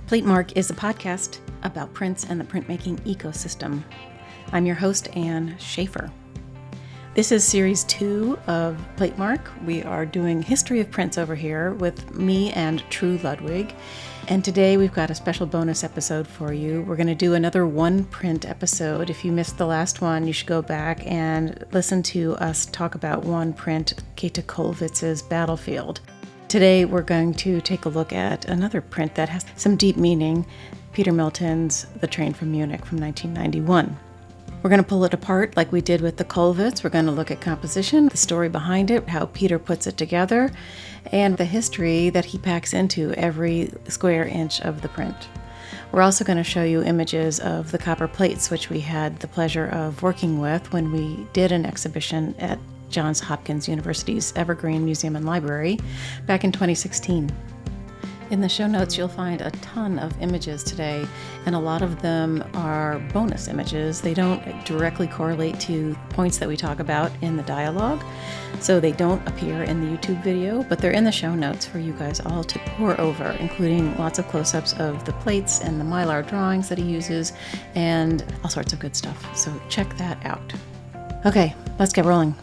Platemark is a podcast about prints and the printmaking ecosystem. I'm your host, Anne Shafer. This is Series 2 of Platemark. We are doing History of Prints over here with me and Tru Ludwig. And today we've got a special bonus episode for you. We're going to do another one print episode. If you missed the last one, you should go back and listen to us talk about one print, Käthe Kollwitz's Battlefield. Today we're going to take a look at another print that has some deep meaning, Peter Milton's The Train from Munich from 1991. We're going to pull it apart like we did with the Kollwitz. We're going to look at composition, the story behind it, how Peter puts it together, and the history that he packs into every square inch of the print. We're also going to show you images of the copper plates, which we had the pleasure of working with when we did an exhibition at Johns Hopkins University's Evergreen Museum and Library back in 2016. In the show notes, you'll find a ton of images today, and a lot of them are bonus images. They don't directly correlate to points that we talk about in the dialogue, so they don't appear in the YouTube video, but they're in the show notes for you guys all to pore over, including lots of close-ups of the plates and the Mylar drawings that he uses, and all sorts of good stuff. So check that out. Okay, let's get rolling.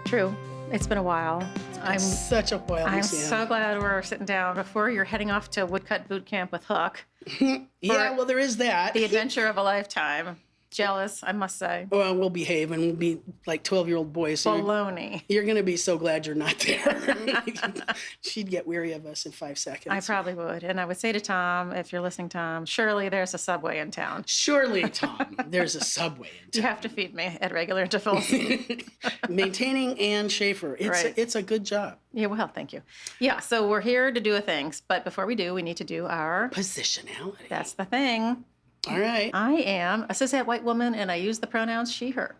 True. It's been a while. Such a while. I'm so glad we're sitting down before you're heading off to woodcut boot camp with Hook. Yeah, well, there is that. The adventure of a lifetime. Jealous, I must say. Well, we'll behave and we'll be like 12-year-old boys. So baloney. You're going to be so glad you're not there. She'd get weary of us in 5 seconds. I probably would. And I would say to Tom, if you're listening, Tom, surely there's a subway in town. Surely, Tom, there's a subway in town. You have to feed me at regular intervals. Maintaining Anne Shafer. It's a good job. Yeah, well, thank you. Yeah, so we're here to do a thing. But before we do, we need to do our... positionality. That's the thing. All right. I am a cishet white woman, and I use the pronouns she, her.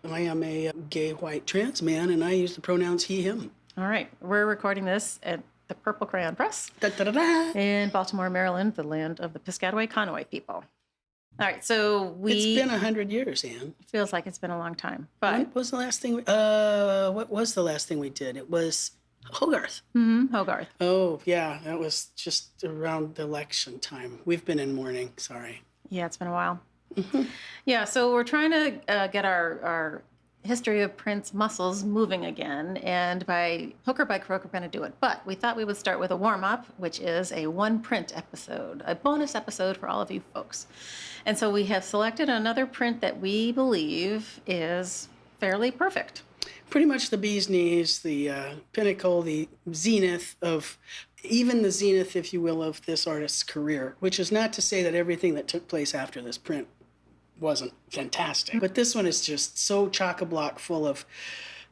I am a gay white trans man, and I use the pronouns he, him. All right. We're recording this at the Purple Crayon Press Da-da-da-da. in Baltimore, Maryland, the land of the Piscataway Conoy people. All right, so It's been 100 years, Anne. It feels like it's been a long time. But What was the last thing? What was the last thing we did? It was Hogarth. Mm-hmm, Hogarth. Oh, yeah. That was just around the election time. We've been in mourning. Sorry. Yeah, it's been a while. Mm-hmm. Yeah, so we're trying to get our history of prints muscles moving again. And by hook or by crook, we're going to do it. But we thought we would start with a warm-up, which is a one print episode, a bonus episode for all of you folks. And so we have selected another print that we believe is fairly perfect. Pretty much the bee's knees, the pinnacle, the zenith of, even the zenith, if you will, of this artist's career, which is not to say that everything that took place after this print wasn't fantastic. But this one is just so chock-a-block full of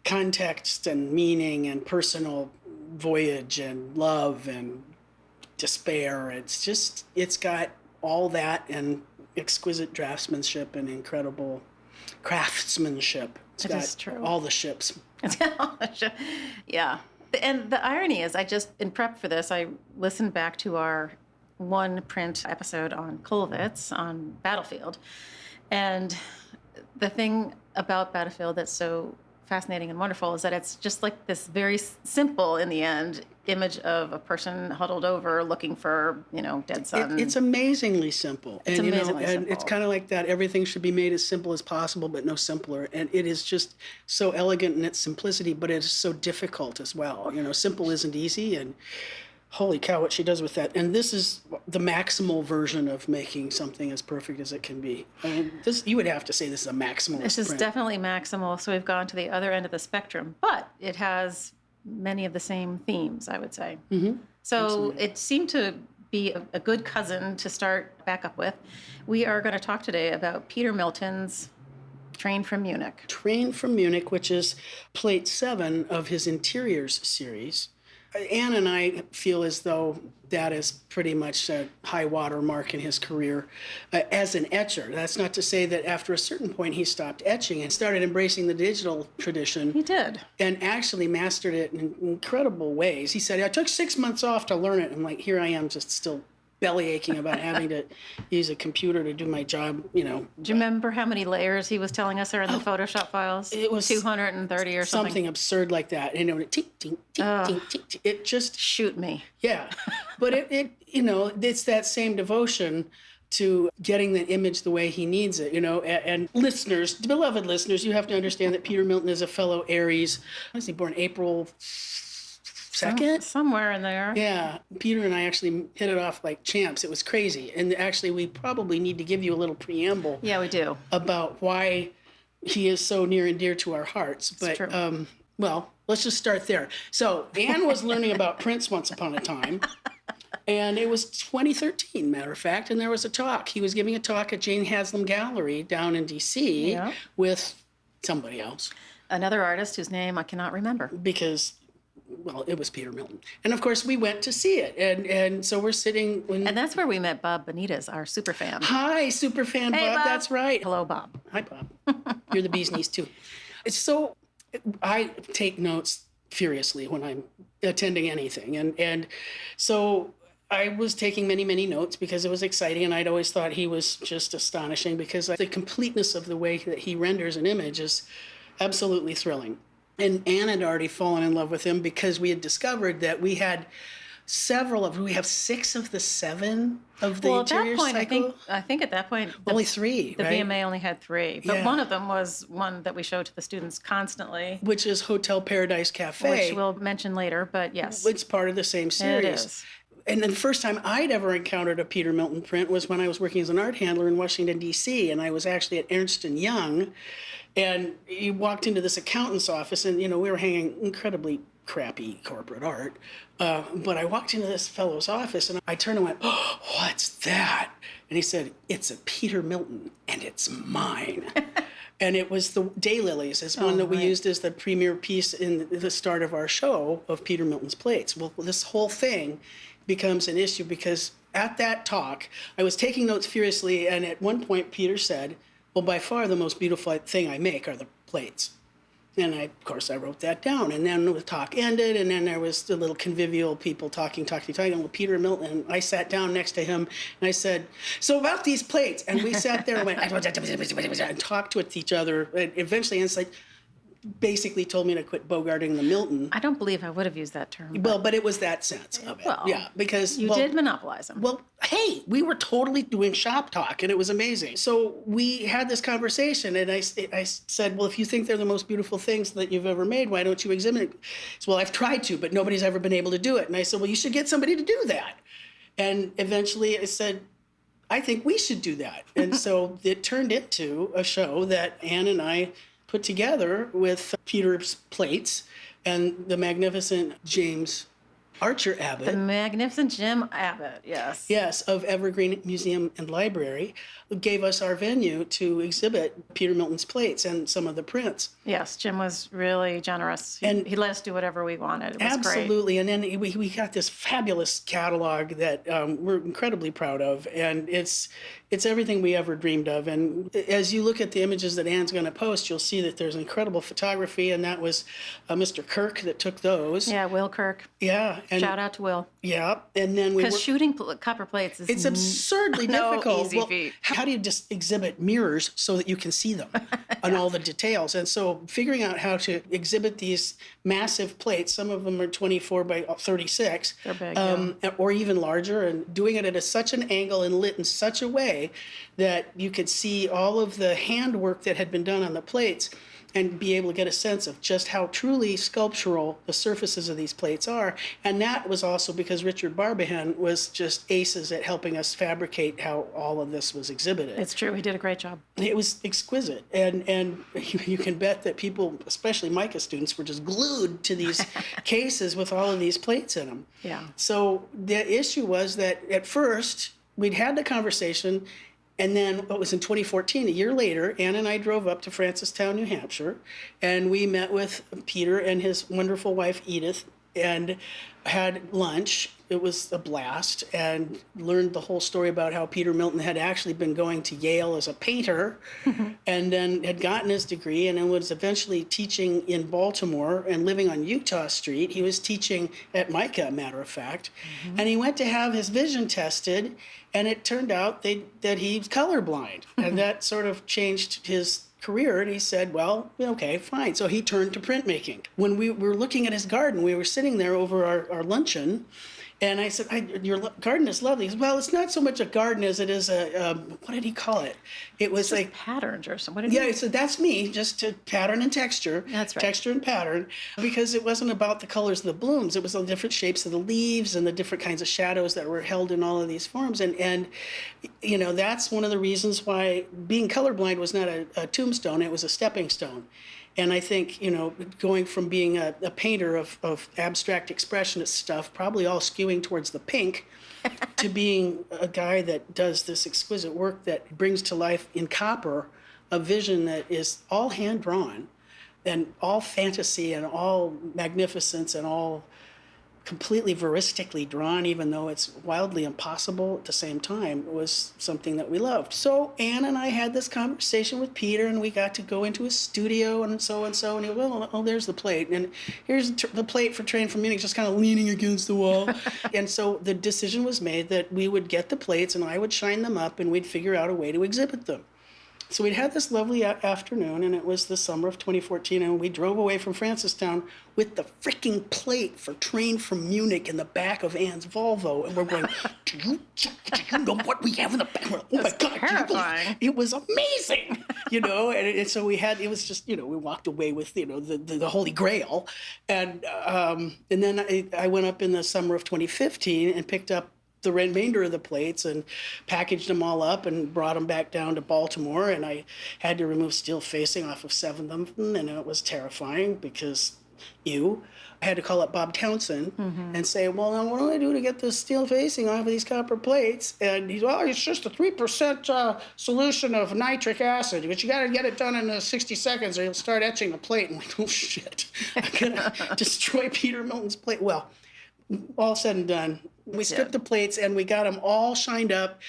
context and meaning and personal voyage and love and despair. It's got all that and exquisite draftsmanship and incredible craftsmanship. It's got true. All the ships. Yeah. And the irony is, in prep for this, I listened back to our one print episode on Kollwitz, on Battlefield. And the thing about Battlefield that's so fascinating and wonderful is that it's just like this very simple, in the end, image of a person huddled over looking for, dead son. It's amazingly simple. It's amazingly simple. It's kind of like that. Everything should be made as simple as possible, but no simpler. And it is just so elegant in its simplicity, but it is so difficult as well. Simple isn't easy, and holy cow, what she does with that. And this is the maximal version of making something as perfect as it can be. I mean, you would have to say this is a maximalist This is print. definitely maximal, so we've gone to the other end of the spectrum. But it has many of the same themes, I would say. Mm-hmm. So Absolutely. It seemed to be a good cousin to start back up with. We are going to talk today about Peter Milton's Train from Munich. Train from Munich, which is plate 7 of his Interiors series. Anne and I feel as though that is pretty much a high water mark in his career as an etcher. That's not to say that after a certain point he stopped etching and started embracing the digital tradition. He did. And actually mastered it in incredible ways. He said, I took 6 months off to learn it. And here I am just still belly aching about having to use a computer to do my job, Do you remember how many layers he was telling us are in the Photoshop files? It was 230 or something. Something absurd like that. And tink, tink, tink, tink, tink, tink. It just... Shoot me. Yeah. But it's that same devotion to getting the image the way he needs it, and listeners, beloved listeners, you have to understand that Peter Milton is a fellow Aries. Was he born April 2nd? Somewhere in there. Yeah. Peter and I actually hit it off like champs. It was crazy. And actually, we probably need to give you a little preamble. Yeah, we do. About why he is so near and dear to our hearts. It's true. Well, let's just start there. So Anne was learning about Prince once upon a time. And it was 2013, matter of fact, and there was a talk. He was giving a talk at Jane Haslam Gallery down in D.C. With somebody else. Another artist whose name I cannot remember. Because, well, it was Peter Milton. And, of course, we went to see it. And so we're sitting... And that's where we met Bob Benitez, our super fan. Hi, super fan Hey, Bob. That's right. Hello, Bob. Hi, Bob. You're the bee's knees, too. So I take notes furiously when I'm attending anything. And so... I was taking many, many notes because it was exciting, and I'd always thought he was just astonishing because the completeness of the way that he renders an image is absolutely thrilling. And Anne had already fallen in love with him because we had discovered that we had we have 6 of the 7 of the interior cycle. I think at that point... Only 3, the right? VMA only had 3, but one of them was one that we showed to the students constantly. Which is Hotel Paradise Cafe. Which we'll mention later, but yes. It's part of the same series. It is. And then the first time I'd ever encountered a Peter Milton print was when I was working as an art handler in Washington, D.C., and I was actually at Ernst & Young, and he walked into this accountant's office, and, we were hanging incredibly crappy corporate art, but I walked into this fellow's office, and I turned and went, "Oh, what's that?" And he said, "It's a Peter Milton, and it's mine." And it was the Daylilies, is one that we used as the premiere piece in the start of our show of Peter Milton's plates. Well, this whole thing becomes an issue because at that talk, I was taking notes furiously, and at one point Peter said, "Well, by far the most beautiful thing I make are the plates." And of course, I wrote that down. And then the talk ended, and then there was the little convivial people talking with Peter Milton. And I sat down next to him, and I said, "So about these plates." And we sat there and went, and talked with each other. And eventually, Anne's like, basically told me to quit bogarting the Milton. I don't believe I would have used that term. Well, but it was that sense of it. Well, yeah, because... You did monopolize them. Well, hey, we were totally doing shop talk, and it was amazing. So we had this conversation, and I said, "Well, if you think they're the most beautiful things that you've ever made, why don't you exhibit it?" He said, "Well, I've tried to, but nobody's ever been able to do it." And I said, "Well, you should get somebody to do that." And eventually I said, "I think we should do that." And so it turned into a show that Anne and I put together with Peter's plates and the magnificent James Archer Abbott. The magnificent Jim Abbott, yes. Yes, of Evergreen Museum and Library, gave us our venue to exhibit Peter Milton's plates and some of the prints. Yes, Jim was really generous. He let us do whatever we wanted. It was absolutely. great. And then we got this fabulous catalog that we're incredibly proud of. And it's everything we ever dreamed of. And as you look at the images that Anne's going to post, you'll see that there's incredible photography. And that was Mr. Kirk that took those. Yeah, Will Kirk. Yeah. And, shout out to Will. Yeah. And then because shooting copper plates is it's absurdly no difficult. Easy feat. How do you just exhibit mirrors so that you can see them and all the details? And so figuring out how to exhibit these massive plates, some of them are 24 by 36. They're big, or even larger, and doing it at such an angle and lit in such a way that you could see all of the handwork that had been done on the plates and be able to get a sense of just how truly sculptural the surfaces of these plates are. And that was also because Richard Barbihan was just aces at helping us fabricate how all of this was exhibited. It's true. He did a great job. It was exquisite. And you can bet that people, especially MICA students, were just glued to these cases with all of these plates in them. Yeah. So the issue was that at first, we'd had the conversation, and then it was in 2014, a year later, Anne and I drove up to Francistown, New Hampshire, and we met with Peter and his wonderful wife, Edith, and had lunch. it was a blast, and learned the whole story about how Peter Milton had actually been going to Yale as a painter and then had gotten his degree and then was eventually teaching in Baltimore and living on Utah Street. He was teaching at Micah, matter of fact, and he went to have his vision tested, and it turned out that he's colorblind, and that sort of changed his career. And he said, well, okay, fine. So he turned to printmaking. When we were looking at his garden, we were sitting there over our luncheon, and I said, your garden is lovely. He said, well, it's not so much a garden as it is what did he call it? It was like patterns or something. Yeah, so that's me, just to pattern and texture. That's right. Texture and pattern, because it wasn't about the colors of the blooms. It was the different shapes of the leaves and the different kinds of shadows that were held in all of these forms. And that's one of the reasons why being colorblind was not a tombstone, it was a stepping stone. And I think, going from being a painter of abstract expressionist stuff, probably all skewing towards the pink, to being a guy that does this exquisite work that brings to life in copper a vision that is all hand-drawn and all fantasy and all magnificence and all completely veristically drawn, even though it's wildly impossible at the same time, was something that we loved. So Anne and I had this conversation with Peter, and we got to go into his studio and so, and he goes, oh, there's the plate. And here's the plate for Train from Munich, just kind of leaning against the wall. And so the decision was made that we would get the plates and I would shine them up and we'd figure out a way to exhibit them. So we'd had this lovely afternoon, and it was the summer of 2014, and we drove away from Francistown with the freaking plate for Train from Munich in the back of Anne's Volvo, and we're going, do you know what we have in the back? We're like, oh my God, terrifying. It was amazing, and so it was just, we walked away with, the Holy Grail, and then I went up in the summer of 2015 and picked up the remainder of the plates and packaged them all up and brought them back down to Baltimore. And I had to remove steel facing off of 7 of them, and it was terrifying because I had to call up Bob Townsend and say, well, now what do I do to get this steel facing off of these copper plates? And he's, well, it's just a 3% solution of nitric acid, but you got to get it done in 60 seconds or you'll start etching the plate. And I'm like, oh shit, I'm going to destroy Peter Milton's plate. Well, all said and done, we stripped the plates and we got them all shined up,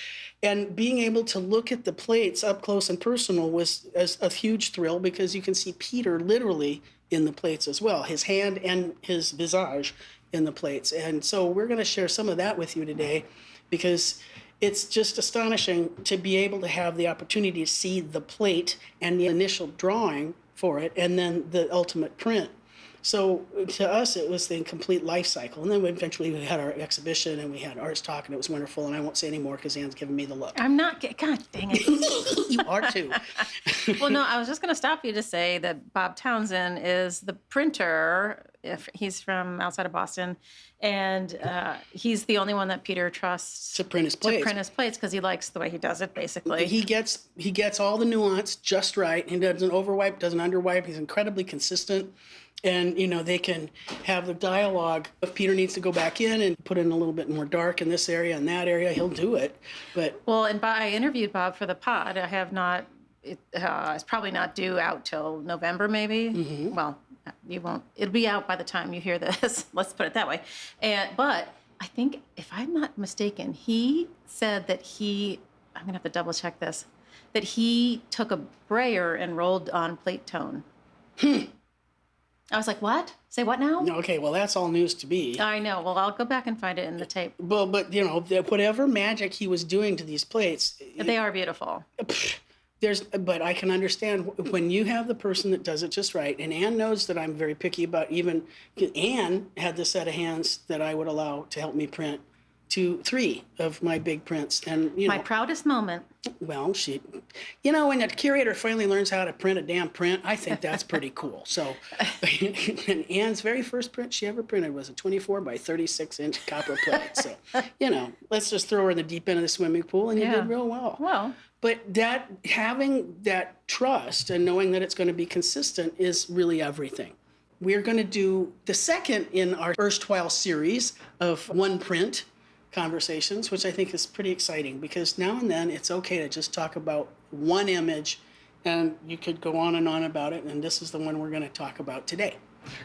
and being able to look at the plates up close and personal was a huge thrill, because you can see Peter literally in the plates as well, his hand and his visage in the plates. And so we're going to share some of that with you today, because it's just astonishing to be able to have the opportunity to see the plate and the initial drawing for it and then the ultimate print. So to us, it was the complete life cycle. And then eventually we had our exhibition and we had arts talk, and it was wonderful. And I won't say any more because Anne's giving me the look. I'm not, God dang it. You are too. Well, no, I was just going to stop you to say that Bob Townsend is the printer. If he's from outside of Boston, and he's the only one that Peter trusts to print his plates because he likes the way he does it. Basically, he gets all the nuance just right. He doesn't overwipe, doesn't underwipe. He's incredibly consistent. And, they can have the dialogue. If Peter needs to go back in and put in a little bit more dark in this area and that area, he'll do it. But I interviewed Bob for the pod. I have not. It's probably not due out till November, maybe. Mm-hmm. Well, you won't. It'll be out by the time you hear this. Let's put it that way. But I think, if I'm not mistaken, he said that I'm gonna have to double check this. That he took a brayer and rolled on plate tone. I was like, what? Say what now? Okay, well, that's all news to me. I know. Well, I'll go back and find it in the tape. Well, but, whatever magic he was doing to these plates. They are beautiful. But I can understand when you have the person that does it just right. And Anne knows that I'm very picky about Anne had the set of hands that I would allow to help me print 3 of my big prints. And, my proudest moment. Well, when a curator finally learns how to print a damn print, I think that's pretty cool. So, and Anne's very first print she ever printed was a 24 by 36 inch copper plate. So, let's just throw her in the deep end of the swimming pool, and you did real well. Well, but having that trust and knowing that it's going to be consistent is really everything. We're going to do the second in our erstwhile series of one print conversations, which I think is pretty exciting, because now and then it's okay to just talk about one image, and you could go on and on about it, and this is the one we're going to talk about today.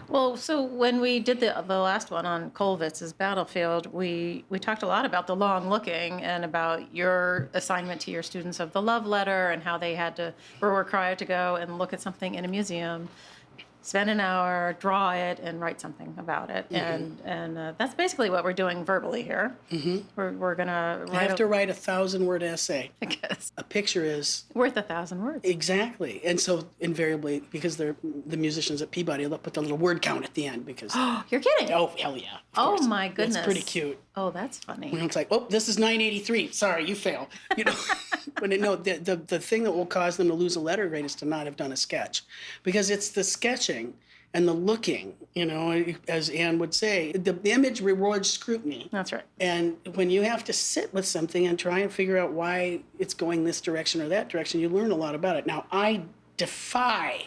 Well, so when we did the last one on Kollwitz's Battlefield, we talked a lot about the long looking and about your assignment to your students of the love letter and how they had to, or were required to go and look at something in a museum, spend an hour, draw it, and write something about it. And that's basically what we're doing verbally here. We're gonna I have to write a 1,000-word essay. I guess A picture is worth 1,000 words. exactly, and so invariably, because they're the musicians at Peabody, they'll put the little word count at the end because You're kidding. oh hell yeah! Oh course. my goodness. That's pretty cute. Oh, that's funny. And it's like, oh, this is 983. Sorry, you fail. You know, but no, the thing that will cause them to lose a letter grade is to not have done a sketch, because it's the sketching and the looking. You know, as Anne would say, the image rewards scrutiny. That's right. And when you have to sit with something and try and figure out why it's going this direction or that direction, you learn a lot about it. Now, I defy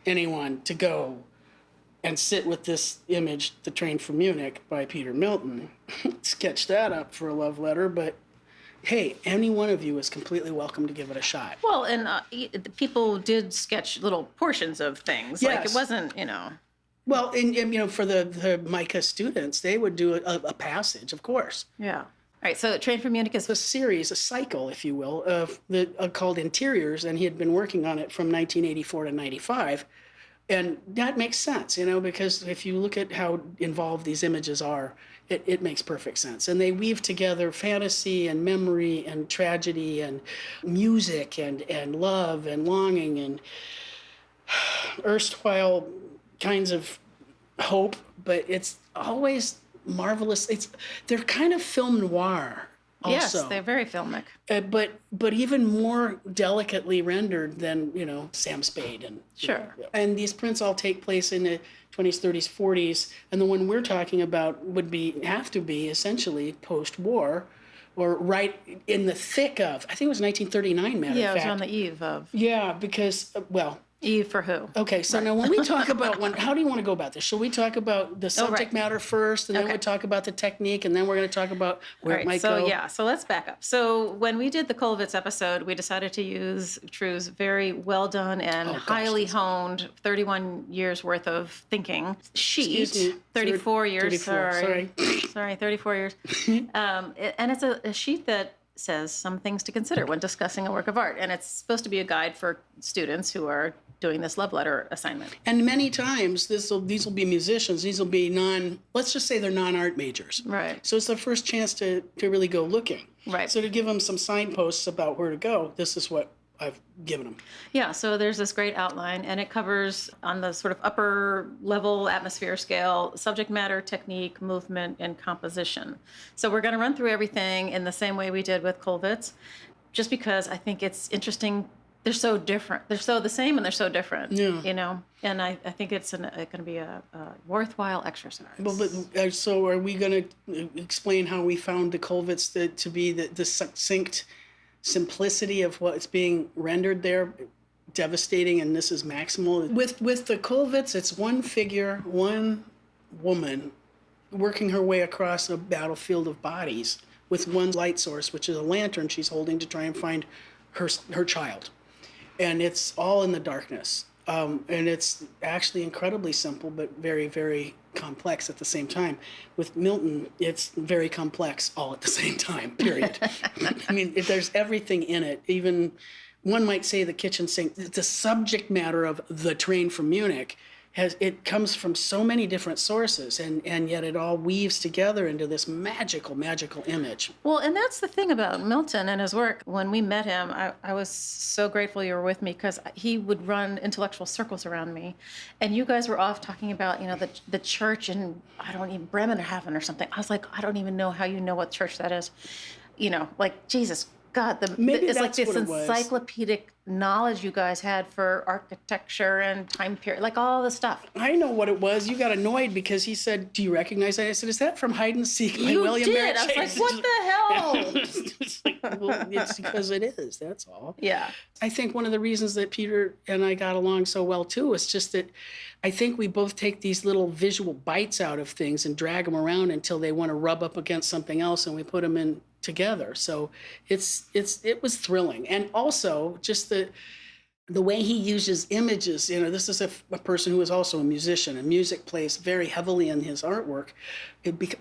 anyone to go and sit with this image, The Train from Munich by Peter Milton, sketch that up for a love letter, but hey, any one of you is completely welcome to give it a shot. Well, and people did sketch little portions of things. Like Yes. it wasn't, you know. Well, and you know, for the MICA students, they would do a passage, of course. Yeah. All right. So Train from Munich is A series, a cycle, if you will, of called Interiors, and he had been working on it from 1984 to 95. And that makes sense, you know, because if you look at how involved these images are, it makes perfect sense. And they weave together fantasy and memory and tragedy and music and love and longing and erstwhile kinds of hope, but it's always marvelous. They're kind of film noir also. Yes, they're very filmic. But even more delicately rendered than, you know, Sam Spade and Sure. And these prints all take place in the 20s, 30s, 40s, and the one we're talking about would have to be essentially post-war, or right in the thick of. I think it was 1939. Matter Yeah, of it was fact. on the eve of. Yeah, because well. Eve for who? Okay, so now when we talk about how do you want to go about this? Shall we talk about the subject matter first, and then we'll talk about the technique, and then we're going to talk about where it might go? So let's back up. So when we did the Kollwitz episode, we decided to use Tru's very well done and highly honed 31 years worth of thinking sheet. Excuse me, 34 years. 34, Sorry, 34 years. And it's a sheet that says some things to consider when discussing a work of art, and it's supposed to be a guide for students who are doing this love letter assignment. And many times these will be musicians. These will be let's just say they're non-art majors. Right. So it's their first chance to really go looking. Right. So to give them some signposts about where to go, this is what I've given them. Yeah, so there's this great outline, and it covers on the sort of upper level atmosphere scale, subject matter, technique, movement, and composition. So we're going to run through everything in the same way we did with Kollwitz, just because I think it's interesting. They're so different. They're so the same and they're so different, you know? And I think it's going to be a worthwhile exercise. Well, but, so are we going to explain how we found the Kollwitz to be the succinct simplicity of what's being rendered there devastating, and this is maximal? With the Kollwitz, it's one figure, one woman working her way across a battlefield of bodies with one light source, which is a lantern she's holding to try and find her child. And it's all in the darkness. And it's actually incredibly simple, but very, very complex at the same time. With Milton, it's very complex all at the same time, period. I mean, there's everything in it. Even one might say the kitchen sink, the subject matter of The Train from Munich, it comes from so many different sources, and yet it all weaves together into this magical image. Well, and that's the thing about Milton and his work. When we met him, I was so grateful you were with me, because he would run intellectual circles around me, and you guys were off talking about, you know, the church in, I don't even, Bremerhaven or something. I was like, I don't even know how you know what church that is. You know, like, Jesus God, it's like this encyclopedic knowledge you guys had for architecture and time period, like all the stuff. I know what it was. You got annoyed because he said, "Do you recognize that?" I said, "Is that from Hide and Seek by William Merritt Chase?" I was like, "What the hell?" It's like, well, it's because it is. That's all. Yeah. I think one of the reasons that Peter and I got along so well too is just that I think we both take these little visual bites out of things and drag them around until they want to rub up against something else, and we put them in together. So it was thrilling, and also just the way he uses images, this is a person who is also a musician, and music plays very heavily in his artwork.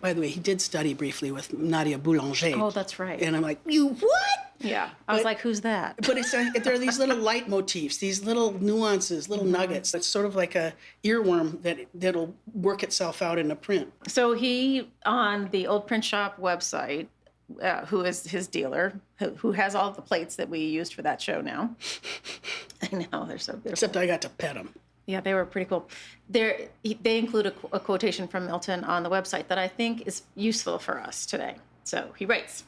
By the way, he did study briefly with Nadia Boulanger. Oh, that's right. And I'm like, you what? Yeah. I was like, who's that? But there are these little leitmotifs, these little nuances, little nuggets. It's sort of like a earworm that'll work itself out in a print. So he, on the Old Print Shop website, who is his dealer, who has all the plates that we used for that show now. I know, they're so beautiful. Except I got to pet them. Yeah, they were pretty cool. They include a quotation from Milton on the website that I think is useful for us today. So he writes,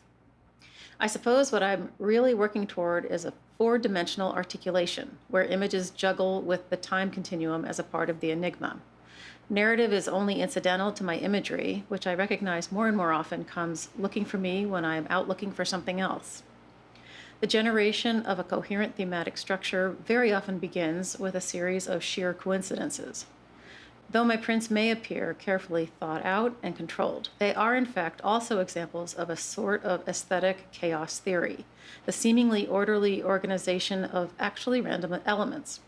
"I suppose what I'm really working toward is a four-dimensional articulation where images juggle with the time continuum as a part of the enigma. Narrative is only incidental to my imagery, which I recognize more and more often comes looking for me when I am out looking for something else. The generation of a coherent thematic structure very often begins with a series of sheer coincidences. Though my prints may appear carefully thought out and controlled, they are in fact also examples of a sort of aesthetic chaos theory, the seemingly orderly organization of actually random elements.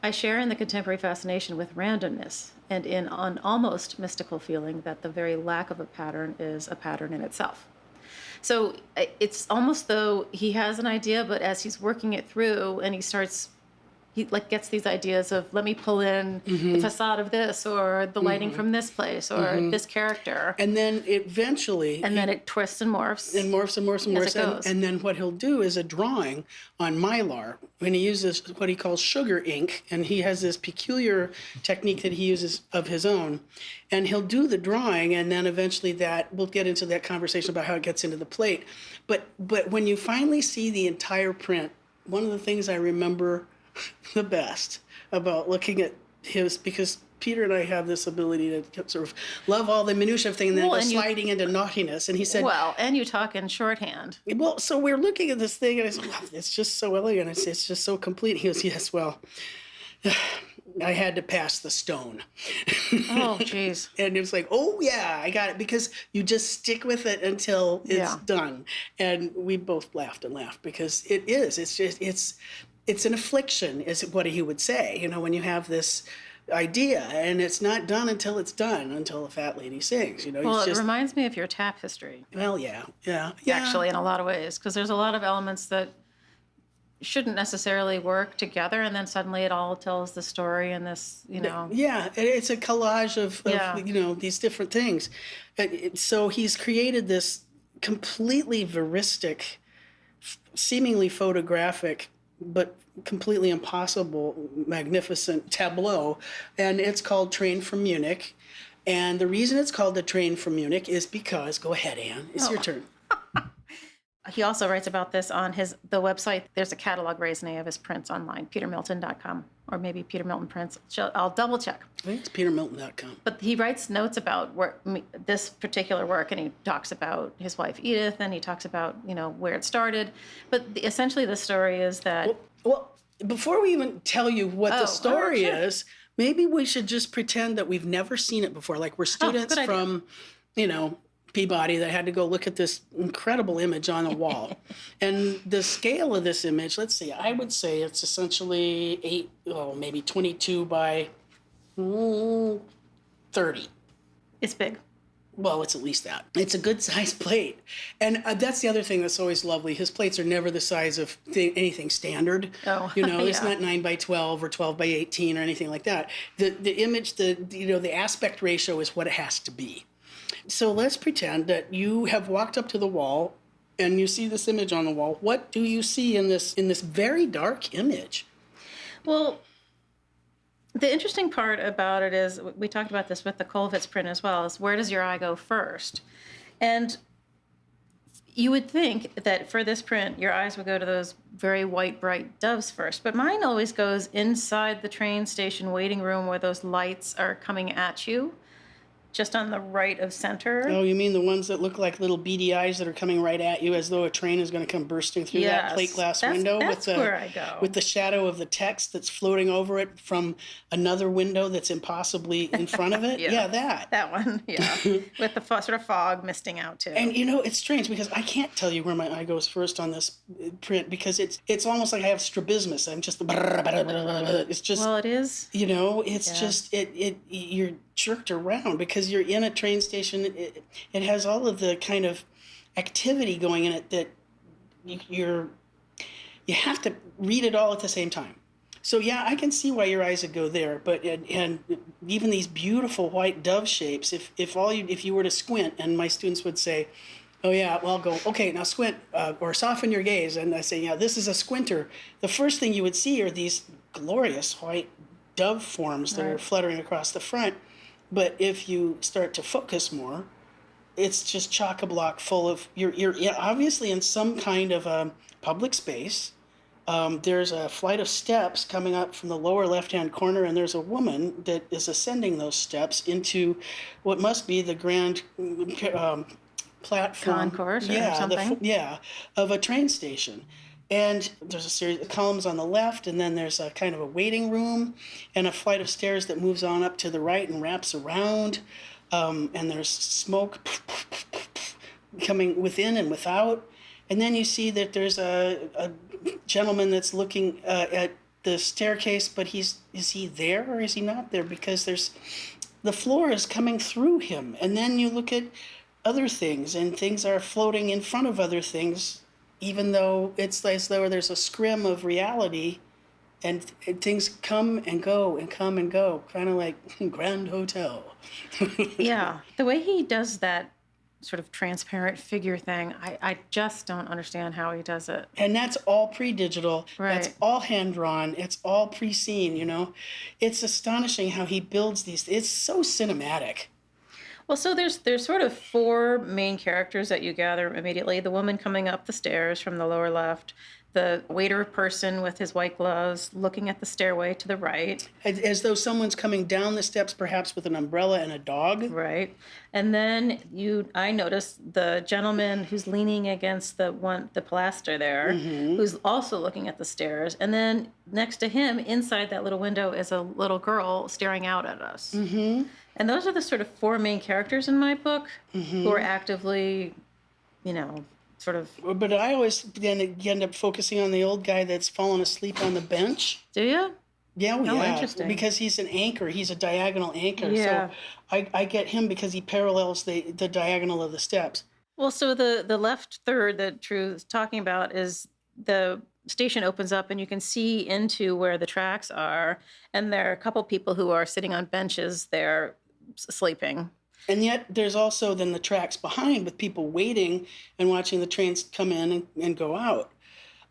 I share in the contemporary fascination with randomness and in an almost mystical feeling that the very lack of a pattern is a pattern in itself." So it's almost though he has an idea, but as he's working it through and he gets these ideas of, let me pull in the facade of this, or the lighting from this place, or this character. And then eventually... And then it twists and morphs. And morphs and morphs and morphs. As it goes. And then what he'll do is a drawing on Mylar, when he uses what he calls sugar ink, and he has this peculiar technique that he uses of his own. And he'll do the drawing, and then eventually we'll get into that conversation about how it gets into the plate. But when you finally see the entire print, one of the things I remember the best about looking at his, because Peter and I have this ability to sort of love all the minutiae of things and then go sliding into naughtiness. And he said... Well, and you talk in shorthand. Well, so we're looking at this thing, and I said, wow, it's just so elegant. It's just so complete. He goes, yes, well, I had to pass the stone. Oh, geez. And it was like, oh, yeah, I got it. Because you just stick with it until it's done. And we both laughed and laughed, because it is. It's an affliction, is what he would say, when you have this idea, and it's not done until it's done, until the fat lady sings. Well, it reminds me of your tap history. Well, yeah. Actually, in a lot of ways, because there's a lot of elements that shouldn't necessarily work together, and then suddenly it all tells the story in this, Yeah, it's a collage of these different things. So he's created this completely veristic, seemingly photographic, but completely impossible, magnificent tableau. And it's called Train from Munich. And the reason it's called The Train from Munich is because, go ahead, Anne, it's your turn. He also writes about this on the website. There's a catalog raisonné of his prints online, petermilton.com, or maybe Peter Milton Prints. I'll double check. I think it's petermilton.com. But he writes notes about this particular work, and he talks about his wife Edith, and he talks about where it started. But essentially, the story is that. Well, before we even tell you what the story is, maybe we should just pretend that we've never seen it before. Like we're students from, Peabody that had to go look at this incredible image on the wall. And the scale of this image, let's see, I would say it's essentially maybe 22 by 30. It's big. Well, it's at least that. It's a good size plate. And that's the other thing that's always lovely. His plates are never the size of anything standard. Oh, It's not 9 by 12 or 12 by 18 or anything like that. The image, the aspect ratio is what it has to be. So let's pretend that you have walked up to the wall and you see this image on the wall. What do you see in this very dark image? Well, the interesting part about it is, we talked about this with the Kollwitz print as well, is where does your eye go first? And you would think that for this print, your eyes would go to those very white, bright doves first. But mine always goes inside the train station waiting room where those lights are coming at you. just on the right of center. Oh, you mean the ones that look like little beady eyes that are coming right at you as though a train is going to come bursting through that plate glass window that's where I go. with the shadow of the text that's floating over it from another window that's impossibly in front of it? Yeah, that one, yeah. With the sort of fog misting out too. And it's strange because I can't tell you where my eye goes first on this print because it's almost like I have strabismus. I'm just it's just, well, it is. It's just you're jerked around because you're in a train station. It has all of the kind of activity going in it that you have to read it all at the same time. So yeah, I can see why your eyes would go there, but and even these beautiful white dove shapes. If you were to squint, and my students would say, "Oh yeah," well, I'll go, "Okay, now squint or soften your gaze," and I say, "Yeah, this is a squinter." The first thing you would see are these glorious white dove forms that are fluttering across the front. But if you start to focus more, it's just chock-a-block full of you're obviously in some kind of a public space. There's a flight of steps coming up from the lower left-hand corner, and there's a woman that is ascending those steps into what must be the grand platform. Concourse or something? Of a train station. And there's a series of columns on the left, and then there's a kind of a waiting room and a flight of stairs that moves on up to the right and wraps around. And there's smoke coming within and without. And then you see that there's a gentleman that's looking at the staircase, but is he there or is he not there? Because the floor is coming through him. And then you look at other things, and things are floating in front of other things, even though it's as though there's a scrim of reality, and things come and go and come and go, kind of like Grand Hotel. Yeah, the way he does that sort of transparent figure thing, I just don't understand how he does it. And that's all pre-digital. Right. That's all hand-drawn. It's all pre-seen, It's astonishing how he builds these. It's so cinematic. Well, so there's sort of four main characters that you gather immediately. The woman coming up the stairs from the lower left, the waiter person with his white gloves looking at the stairway to the right. As though someone's coming down the steps, perhaps with an umbrella and a dog. Right. And then I noticed the gentleman who's leaning against the pilaster there, who's also looking at the stairs. And then next to him, inside that little window, is a little girl staring out at us. Mm-hmm. And those are the sort of four main characters in my book who are actively, sort of. But I always end up focusing on the old guy that's fallen asleep on the bench. Do you? Yeah, interesting. Because he's an anchor. He's a diagonal anchor. Yeah. So I get him because he parallels the diagonal of the steps. Well, so the left third that Tru is talking about is the station opens up and you can see into where the tracks are, and there are a couple people who are sitting on benches there sleeping. And yet there's also then the tracks behind with people waiting and watching the trains come in and go out.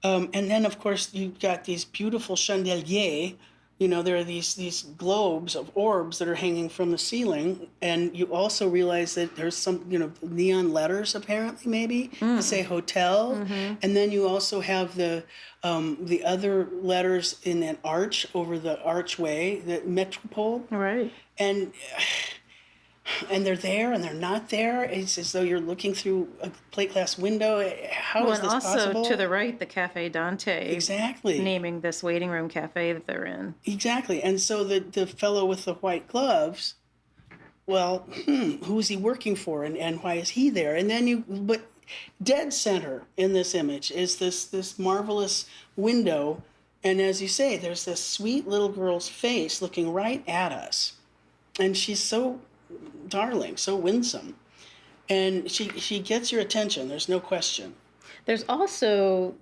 And then, of course, you've got these beautiful chandeliers. There are these globes of orbs that are hanging from the ceiling. And you also realize that there's some, neon letters, apparently, maybe, that say hotel. Mm-hmm. And then you also have the other letters in an arch over the archway, the Metropole. Right. And they're there and they're not there. It's as though you're looking through a plate glass window. How is this possible? Also to the right, the Cafe Dante. Exactly. Naming this waiting room cafe that they're in. Exactly. And so the fellow with the white gloves, well, who's he working for and why is he there? And then but dead center in this image is this marvelous window. And as you say, there's this sweet little girl's face looking right at us. And she's so darling, so winsome, and she gets your attention. There's no question. There's also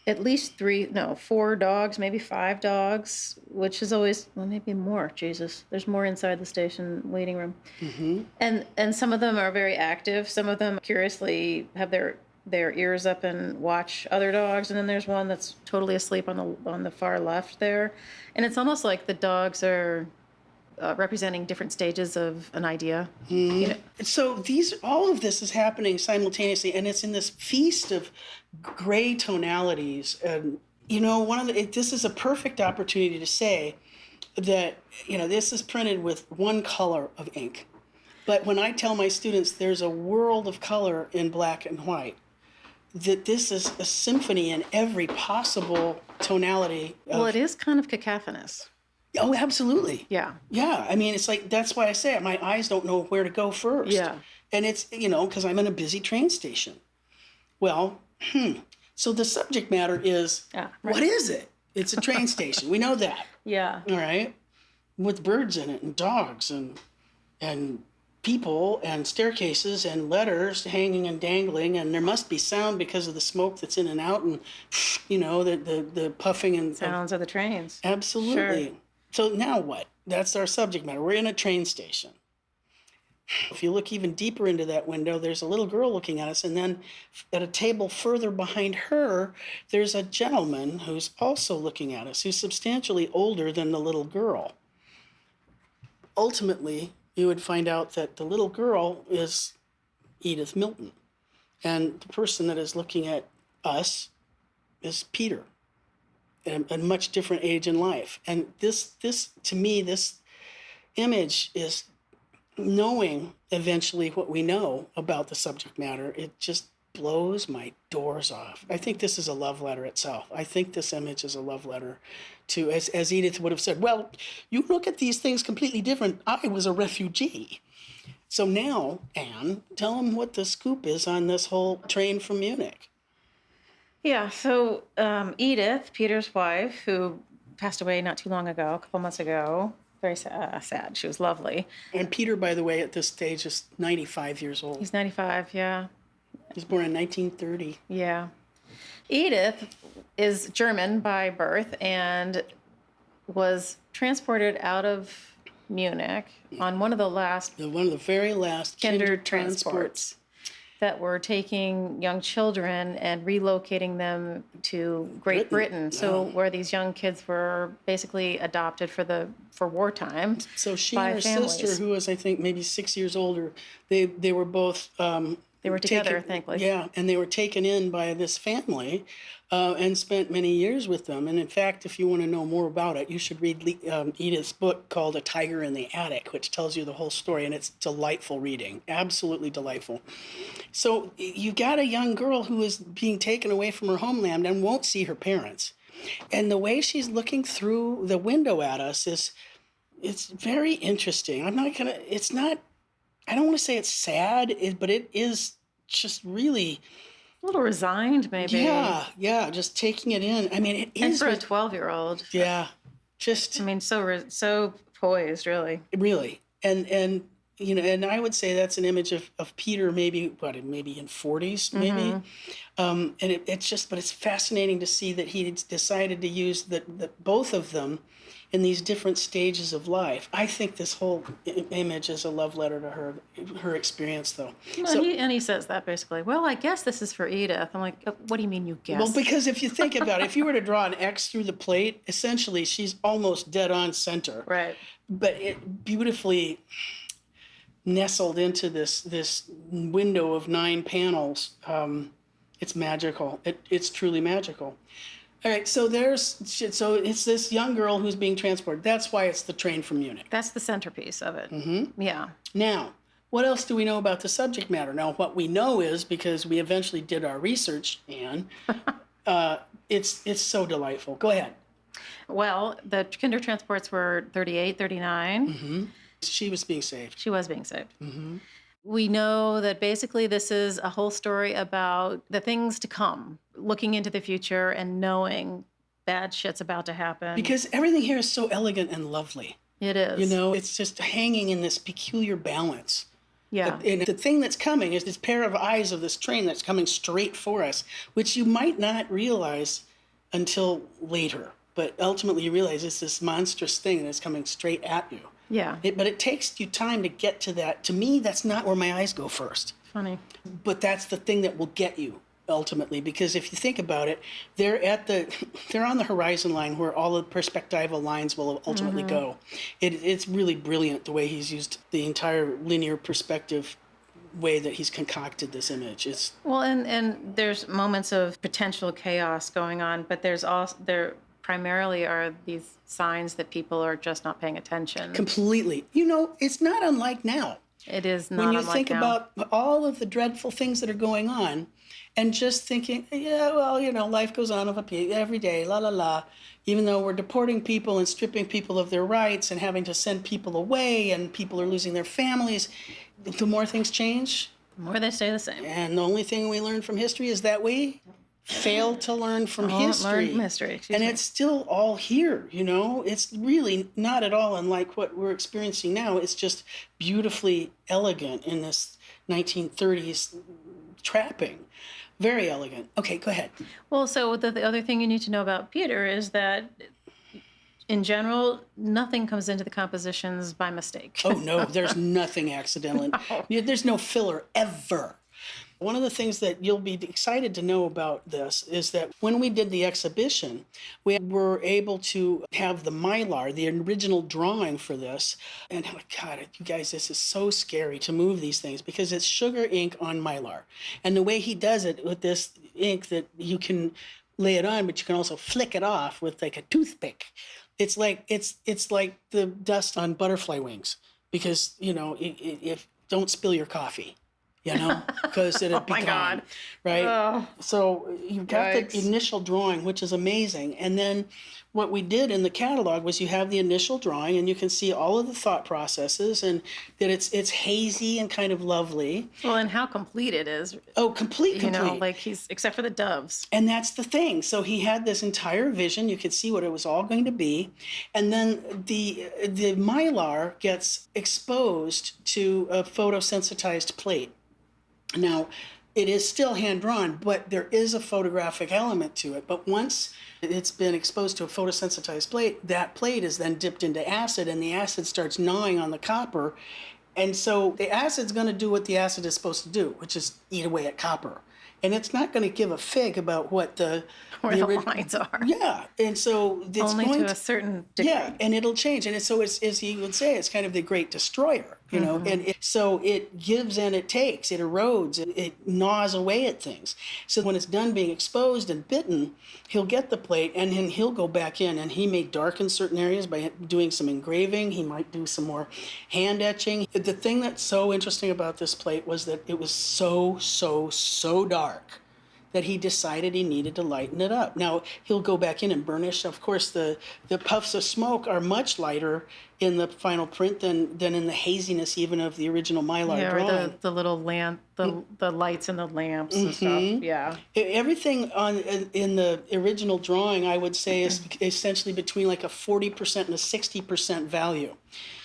at least 4 dogs, maybe 5 dogs, which is always maybe more. Jesus, there's more inside the station waiting room, and some of them are very active. Some of them curiously have their ears up and watch other dogs, and then there's one that's totally asleep on the far left there, and it's almost like the dogs are representing different stages of an idea. So all of this is happening simultaneously, and it's in this feast of gray tonalities. And this is a perfect opportunity to say that this is printed with one color of ink. But when I tell my students there's a world of color in black and white, that this is a symphony in every possible tonality. Well, it is kind of cacophonous. Oh, absolutely. Yeah. Yeah. I mean, it's like, that's why I say it. My eyes don't know where to go first. Yeah. And it's, because I'm in a busy train station. Well, so the subject matter is, what is it? It's a train station. We know that. Yeah. All right. With birds in it and dogs and people and staircases and letters hanging and dangling, and there must be sound because of the smoke that's in and out, and the puffing and sounds of the trains. Absolutely. Sure. So now what? That's our subject matter. We're in a train station. If you look even deeper into that window, there's a little girl looking at us, and then at a table further behind her, there's a gentleman who's also looking at us, who's substantially older than the little girl. Ultimately, you would find out that the little girl is Edith Milton, and the person that is looking at us is Peter, at a much different age in life. And this to me, this image is knowing eventually what we know about the subject matter. It just blows my doors off. I think this is a love letter itself. I think this image is a love letter to, as Edith would have said, well, you look at these things completely different. I was a refugee. So now, Anne, tell them what the scoop is on this whole train from Munich. Yeah, so Edith, Peter's wife, who passed away not too long ago, a couple months ago, very sad. She was lovely. And Peter, by the way, at this stage is 95 years old. He's 95, yeah. He was born in 1930. Yeah. Edith is German by birth and was transported out of Munich on one of the very last Kinder transports that were taking young children and relocating them to Great Britain. So where these young kids were basically adopted for wartime. So she by and her families. sister, who was I think maybe 6 years older, they were both they were together, thankfully. Yeah, and they were taken in by this family and spent many years with them. And in fact, if you want to know more about it, you should read Edith's book called A Tiger in the Attic, which tells you the whole story, and it's delightful reading, absolutely delightful. So you got a young girl who is being taken away from her homeland and won't see her parents. And the way she's looking through the window at us it's very interesting. I don't want to say it's sad, but it is just really A little resigned, maybe. Yeah, just taking it in. I mean, it is. And for a 12-year-old. Yeah, just. I mean, so poised, really. Really, and and I would say that's an image of Peter, maybe in 40s, maybe, and it's fascinating to see that he decided to use both of them in these different stages of life. I think this whole image is a love letter to her experience, though. Well, he says that basically. Well, I guess this is for Edith. I'm like, what do you mean you guess? Well, because if you think about it, if you were to draw an X through the plate, essentially she's almost dead on center. Right. But it beautifully nestled into this window of 9 panels. It's magical. It's truly magical. All right, so it's this young girl who's being transported. That's why it's the train from Munich. That's the centerpiece of it. Mm-hmm. Yeah. Now, what else do we know about the subject matter? Now, what we know is, because we eventually did our research, Anne, it's so delightful. Go ahead. Well, the Kinder transports were 38, 39. Mm-hmm. She was being saved. She was being saved. Mm-hmm. We know that basically this is a whole story about the things to come, looking into the future and knowing bad shit's about to happen. Because everything here is so elegant and lovely. It is. It's just hanging in this peculiar balance. Yeah. And the thing that's coming is this pair of eyes of this train that's coming straight for us, which you might not realize until later. But ultimately you realize it's this monstrous thing that's coming straight at you. Yeah. But it takes you time to get to that. To me, that's not where my eyes go first. Funny. But that's the thing that will get you ultimately, because if you think about it, they're on the horizon line where all the perspectival lines will ultimately go. It's really brilliant the way he's used the entire linear perspective way that he's concocted this image. Well, and there's moments of potential chaos going on, but there primarily are these signs that people are just not paying attention. Completely. It's not unlike now. It is not When you unlike think now. about all of the dreadful things that are going on, and just thinking, yeah, well, life goes on every day, la la la. Even though we're deporting people and stripping people of their rights and having to send people away, and people are losing their families, the more things change. The more they stay the same. And the only thing we learn from history is that we fail to learn from Don't history. learn from history, excuse me. It's still all here, It's really not at all unlike what we're experiencing now. It's just beautifully elegant in this 1930s trapping. Very elegant. Okay, go ahead. Well, so the other thing you need to know about Peter is that, in general, nothing comes into the compositions by mistake. Oh, no, there's nothing accidental. No. There's no filler ever. One of the things that you'll be excited to know about this is that when we did the exhibition, we were able to have the Mylar, the original drawing for this. And oh my God, you guys, this is so scary to move these things because it's sugar ink on Mylar. And the way he does it with this ink that you can lay it on, but you can also flick it off with like a toothpick. It's like the dust on butterfly wings because, if don't spill your coffee. Because it'd be my gone, God. right? Oh, so you've got yikes. the initial drawing, which is amazing. And then what we did in the catalog was you have the initial drawing, and you can see all of the thought processes, and that it's hazy and kind of lovely. Well, and how complete it is. Oh, complete. Like he's, except for the doves. And that's the thing. So he had this entire vision. You could see what it was all going to be. And then the Mylar gets exposed to a photosensitized plate. Now, it is still hand-drawn, but there is a photographic element to it. But once it's been exposed to a photosensitized plate, that plate is then dipped into acid, and the acid starts gnawing on the copper. And so the acid's going to do what the acid is supposed to do, which is eat away at copper. And it's not going to give a fig about what where the lines are. Yeah, and so it's only going to a certain degree. Yeah, and it'll change, and so it's, as he would say, it's kind of the great destroyer, And so it gives and it takes, it erodes, it gnaws away at things. So when it's done being exposed and bitten, he'll get the plate, and then he'll go back in, and he may darken certain areas by doing some engraving. He might do some more hand etching. The thing that's so interesting about this plate was that it was so dark that he decided he needed to lighten it up. Now, he'll go back in and burnish. Of course, the puffs of smoke are much lighter in the final print than in the haziness even of the original Mylar drawing. Or the little lamp, the lights in the lamps and stuff. Yeah. Everything in the original drawing, I would say, is essentially between like a 40% and a 60% value.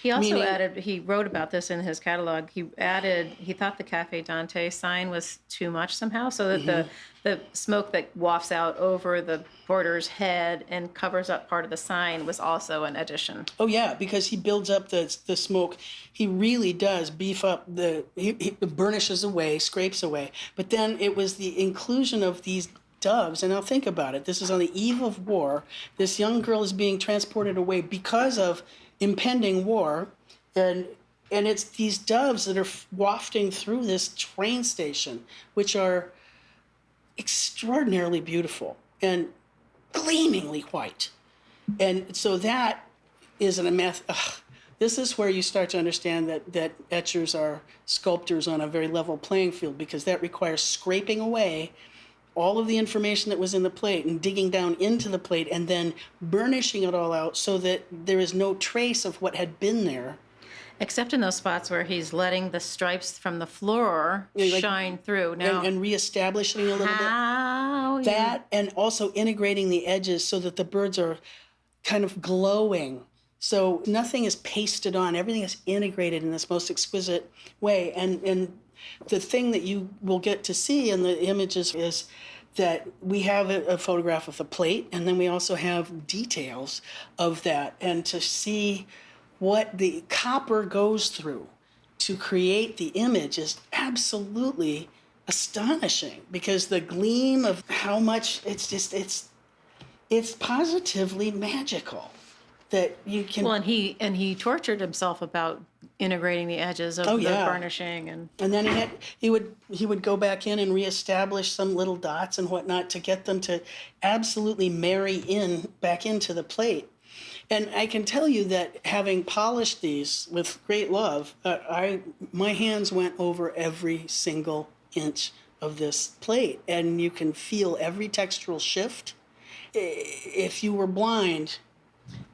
He also added, he wrote about this in his catalog, he thought the Cafe Dante sign was too much somehow, so that the smoke that wafts out over the porter's head and covers up part of the sign was also an addition. Oh yeah, because he builds up the smoke. He really does beef up he burnishes away, scrapes away. But then it was the inclusion of these doves, and now think about it. This is on the eve of war. This young girl is being transported away because of impending war, and it's these doves that are wafting through this train station, which are extraordinarily beautiful and gleamingly white. And so that is this is where you start to understand that etchers are sculptors on a very level playing field, because that requires scraping away all of the information that was in the plate and digging down into the plate and then burnishing it all out so that there is no trace of what had been there. Except in those spots where he's letting the stripes from the floor shine through. Now, and reestablishing a little bit. That, and also integrating the edges so that the birds are kind of glowing. So nothing is pasted on. Everything is integrated in this most exquisite way. And the thing that you will get to see in the images is that we have a photograph of the plate, and then we also have details of that. And to see what the copper goes through to create the image is absolutely astonishing, because the gleam of how much it's positively magical that you can. Well, and he tortured himself about integrating the edges of the burnishing, and then he would go back in and reestablish some little dots and whatnot to get them to absolutely marry back into the plate. And I can tell you that having polished these with great love, my hands went over every single inch of this plate, and you can feel every textural shift. If you were blind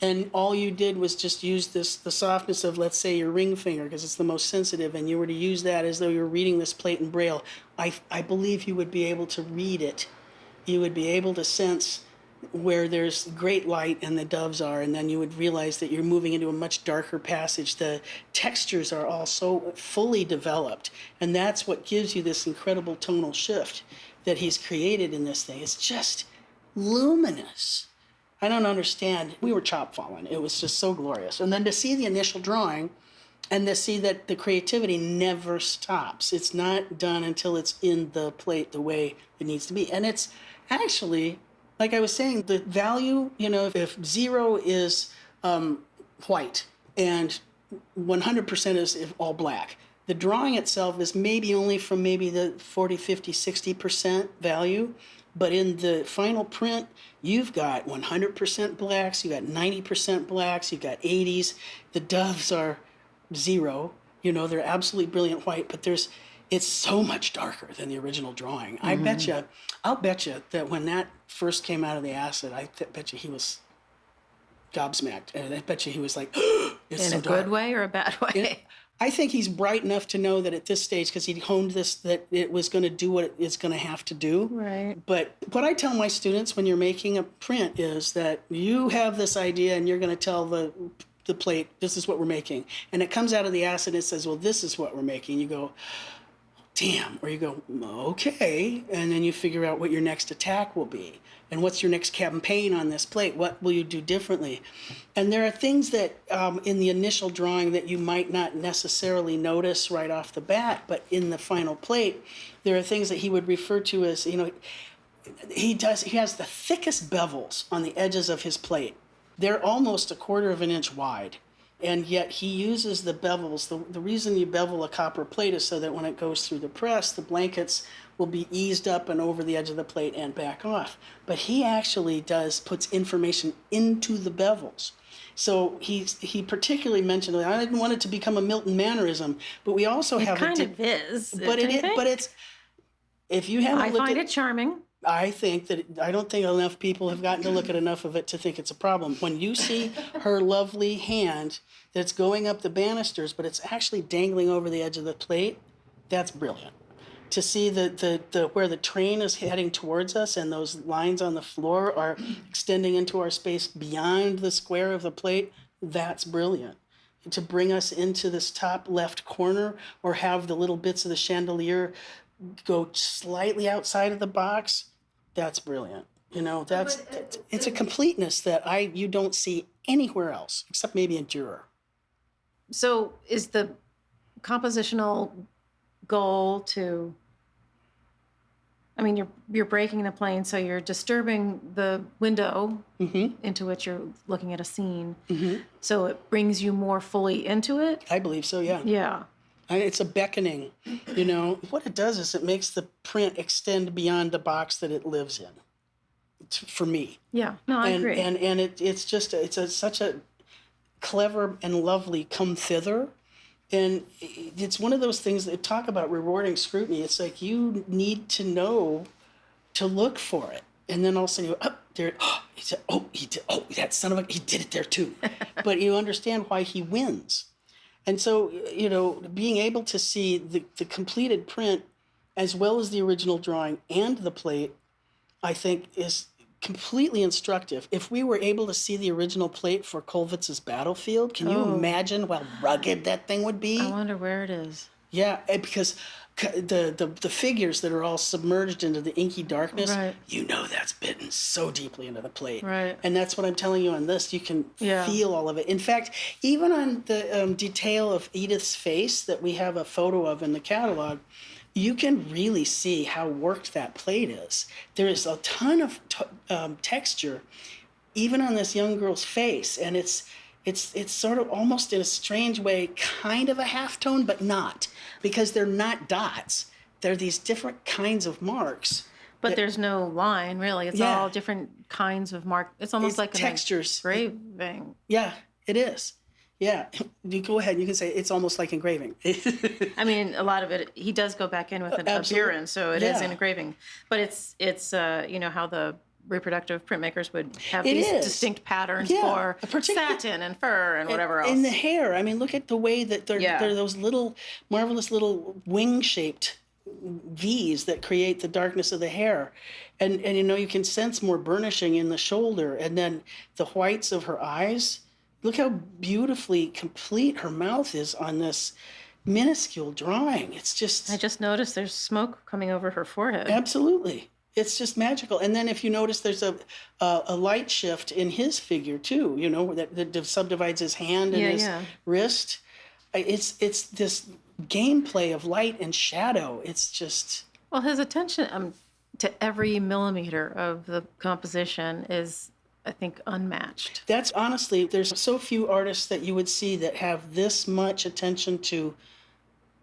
and all you did was just use the softness of, let's say, your ring finger, because it's the most sensitive, and you were to use that as though you were reading this plate in Braille, I believe you would be able to read it. You would be able to sense where there's great light and the doves are, and then you would realize that you're moving into a much darker passage. The textures are all so fully developed, and that's what gives you this incredible tonal shift that he's created in this thing. It's just luminous. I don't understand. We were chop-fallen. It was just so glorious. And then to see the initial drawing and to see that the creativity never stops. It's not done until it's in the plate the way it needs to be. And it's actually, like I was saying, the value, if 0 is white and 100% is all black, the drawing itself is maybe only from maybe the 40, 50, 60% value. But in the final print, you've got 100% blacks, you got 90% blacks, you've got 80s. The doves are 0. They're absolutely brilliant white, but it's so much darker than the original drawing. Mm-hmm. I'll bet you that when that first came out of the acid, I bet you he was gobsmacked. And I bet you he was like, it's in so a dark. good way or a bad way? I think he's bright enough to know that at this stage, because he'd honed this, that it was going to do what it's going to have to do. Right. But what I tell my students when you're making a print is that you have this idea and you're going to tell the plate, this is what we're making. And it comes out of the acid and it says, well, this is what we're making. You go, damn. Or you go, okay. And then you figure out what your next attack will be. And what's your next campaign on this plate? What will you do differently? And there are things that in the initial drawing that you might not necessarily notice right off the bat, but in the final plate, there are things that he would refer to as, he has the thickest bevels on the edges of his plate. They're almost 1/4 of an inch wide. And yet he uses the bevels. The reason you bevel a copper plate is so that when it goes through the press, the blankets will be eased up and over the edge of the plate and back off. But he actually puts information into the bevels. So he particularly mentioned, I didn't want it to become a Milton mannerism, but we also have it kind of is. But it's, if you haven't looked at it. I find it charming. I don't think enough people have gotten to look at enough of it to think it's a problem. When you see her lovely hand that's going up the banisters, but it's actually dangling over the edge of the plate, that's brilliant. To see the where the train is heading towards us and those lines on the floor are extending into our space beyond the square of the plate, that's brilliant. To bring us into this top left corner or have the little bits of the chandelier go slightly outside of the box, that's brilliant. It's a completeness that you don't see anywhere else except maybe in Dürer. So is the compositional goal to, you're breaking the plane, so you're disturbing the window mm-hmm. into which you're looking at a scene. Mm-hmm. So it brings you more fully into it? I believe so, yeah. Yeah. It's a beckoning, What it does is it makes the print extend beyond the box that it lives in, for me. Yeah, no, I agree. And it's just, such a clever and lovely come thither. And it's one of those things that talk about rewarding scrutiny. It's like you need to know to look for it. And then all of a sudden you go, there, he said, that son of a, he did it there too. But you understand why he wins. And so, being able to see the completed print as well as the original drawing and the plate, I think is completely instructive. If we were able to see the original plate for Kollwitz's Battlefield, can you imagine how rugged that thing would be? I wonder where it is. Yeah, because the figures that are all submerged into the inky darkness, right. That's bitten so deeply into the plate. Right. And that's what I'm telling you on this. You can feel all of it. In fact, even on the detail of Edith's face that we have a photo of in the catalog, you can really see how worked that plate is. There is a ton of texture, even on this young girl's face, and it's sort of almost in a strange way kind of a halftone, but not, because they're not dots. They're these different kinds of marks. But there's no line, really. It's all different kinds of mark. It's almost like textures. Engraving. Yeah, it is. Yeah, you go ahead. You can say it's almost like engraving. I mean, a lot of it, he does go back in with a burin, so it is engraving. But it's how the reproductive printmakers would have these distinct patterns for satin and fur and whatever else. In the hair, I mean, look at the way that they're those little, marvelous little wing-shaped V's that create the darkness of the hair. And you can sense more burnishing in the shoulder. And then the whites of her eyes. Look how beautifully complete her mouth is on this minuscule drawing. It's just... I just noticed there's smoke coming over her forehead. Absolutely. It's just magical. And then if you notice, there's a light shift in his figure too, that subdivides his hand and his wrist. It's this gameplay of light and shadow. It's just... Well, his attention to every millimeter of the composition is, I think, unmatched. That's honestly, there's so few artists that you would see that have this much attention to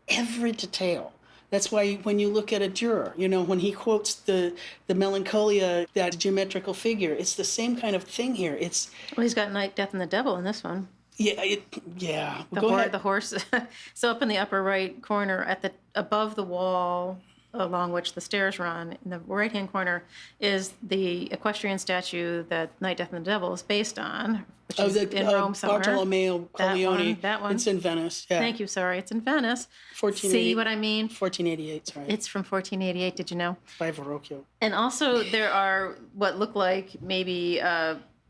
every detail. That's why when you look at a Dürer, when he quotes the Melancholia, that geometrical figure, it's the same kind of thing here. Well, he's got Night, Death, and the Devil in this one. Yeah. The horse. So up in the upper right corner, above the wall along which the stairs run, in the right-hand corner, is the equestrian statue that Night, Death, and the Devil is based on, which is in Rome somewhere. Bartolomeo Colleone. That one. It's in Venice. Yeah. Thank you. Sorry, it's in Venice. 1488. See what I mean? 1488. Sorry. It's from 1488. Did you know? By Verrocchio. And also, there are what look like maybe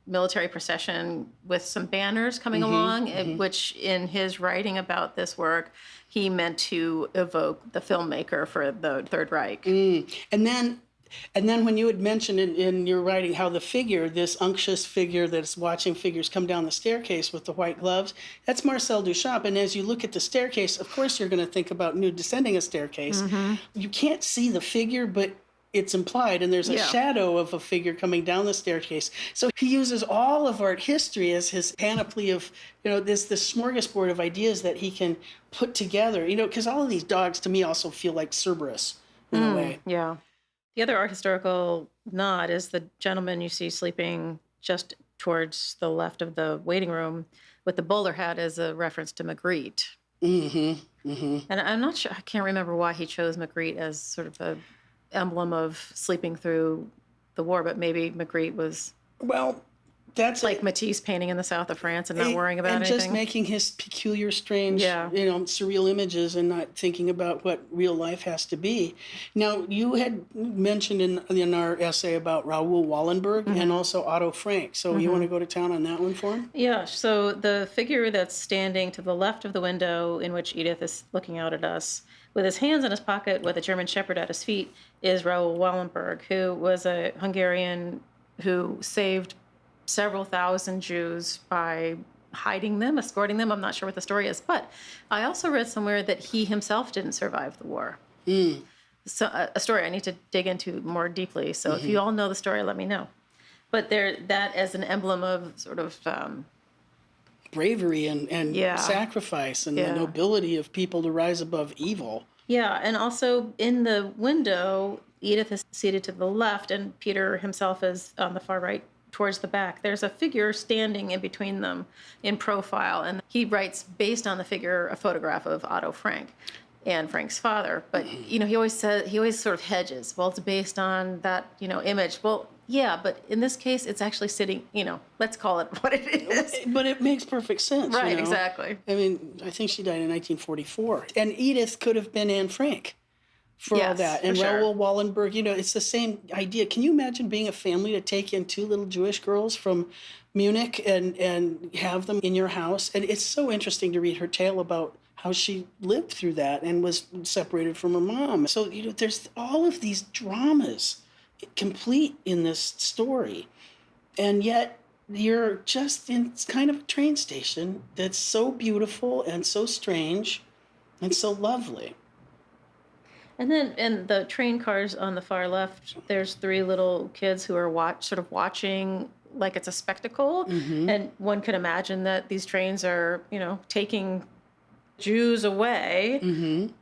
military procession with some banners coming along, which in his writing about this work, he meant to evoke the filmmaker for the Third Reich. And then when you had mentioned in your writing how the figure, this unctuous figure that's watching figures come down the staircase with the white gloves, that's Marcel Duchamp. And as you look at the staircase, of course you're going to think about Nude Descending a Staircase. You can't see the figure, but it's implied, and there's a shadow of a figure coming down the staircase. So he uses all of art history as his panoply of, this smorgasbord of ideas that he can put together, because all of these dogs to me also feel like Cerberus in a way. Yeah. The other art historical nod is the gentleman you see sleeping just towards the left of the waiting room with the bowler hat as a reference to Magritte. And I'm not sure, I can't remember why he chose Magritte as sort of a emblem of sleeping through the war, but maybe Magritte was that's like Matisse painting in the south of France and not worrying about anything. And just making his peculiar, strange, surreal images and not thinking about what real life has to be. Now, you had mentioned in our essay about Raoul Wallenberg and also Otto Frank. So you want to go to town on that one for him? Yeah. So the figure that's standing to the left of the window in which Edith is looking out at us, with his hands in his pocket with a German Shepherd at his feet, is Raoul Wallenberg, who was a Hungarian who saved several thousand Jews by hiding them, escorting them. I'm not sure what the story is. But I also read somewhere that he himself didn't survive the war. So a story I need to dig into more deeply. So if you all know the story, let me know. But that as an emblem of sort of... bravery and sacrifice and the nobility of people to rise above evil. Yeah, and also in the window, Edith is seated to the left and Peter himself is on the far right towards the back. There's a figure standing in between them in profile, and he writes based on the figure a photograph of Otto Frank and Frank's father. But, he always sort of hedges. Well, it's based on that, image. Well, yeah, but in this case, it's actually sitting, let's call it what it is. But it makes perfect sense. Right, exactly. I mean, I think she died in 1944. And Edith could have been Anne Frank for all that. And Raoul Wallenberg, it's the same idea. Can you imagine being a family to take in two little Jewish girls from Munich and have them in your house? And it's so interesting to read her tale about how she lived through that and was separated from her mom. So, there's all of these dramas complete in this story, and yet you're just in kind of a train station that's so beautiful and so strange and so lovely. And then in the train cars on the far left, there's three little kids who are watching like it's a spectacle. And one could imagine that these trains are, taking Jews away, and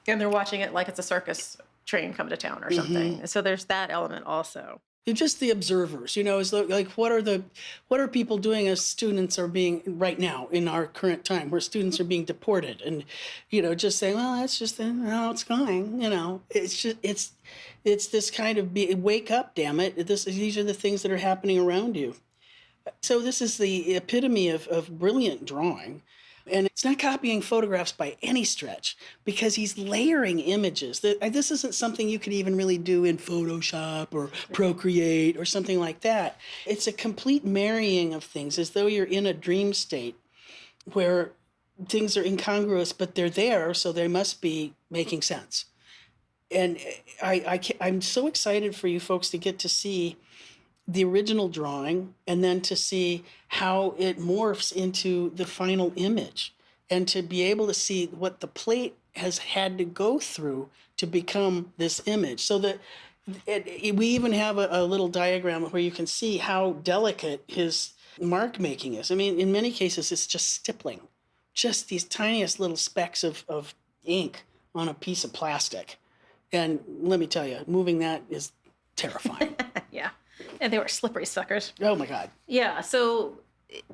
they're watching it like it's a circus. train come to town or something. So there's that element also. You're just the observers, is like what are people doing as students are being right now in our current time where students are being deported and just saying, well, that's just how it's going, it's just it's this kind of wake up, damn it, these are the things that are happening around you. So this is the epitome of brilliant drawing. And it's not copying photographs by any stretch because he's layering images. This isn't something you could even really do in Photoshop or Procreate or something like that. It's a complete marrying of things as though you're in a dream state where things are incongruous, but they're there, so they must be making sense. And I'm so excited for you folks to get to see the original drawing and then to see how it morphs into the final image and to be able to see what the plate has had to go through to become this image. So that we even have a little diagram where you can see how delicate his mark making is. I mean, in many cases, it's just stippling, just these tiniest little specks of ink on a piece of plastic. And let me tell you, moving that is terrifying. Yeah. And they were slippery suckers. Oh, my God. Yeah. So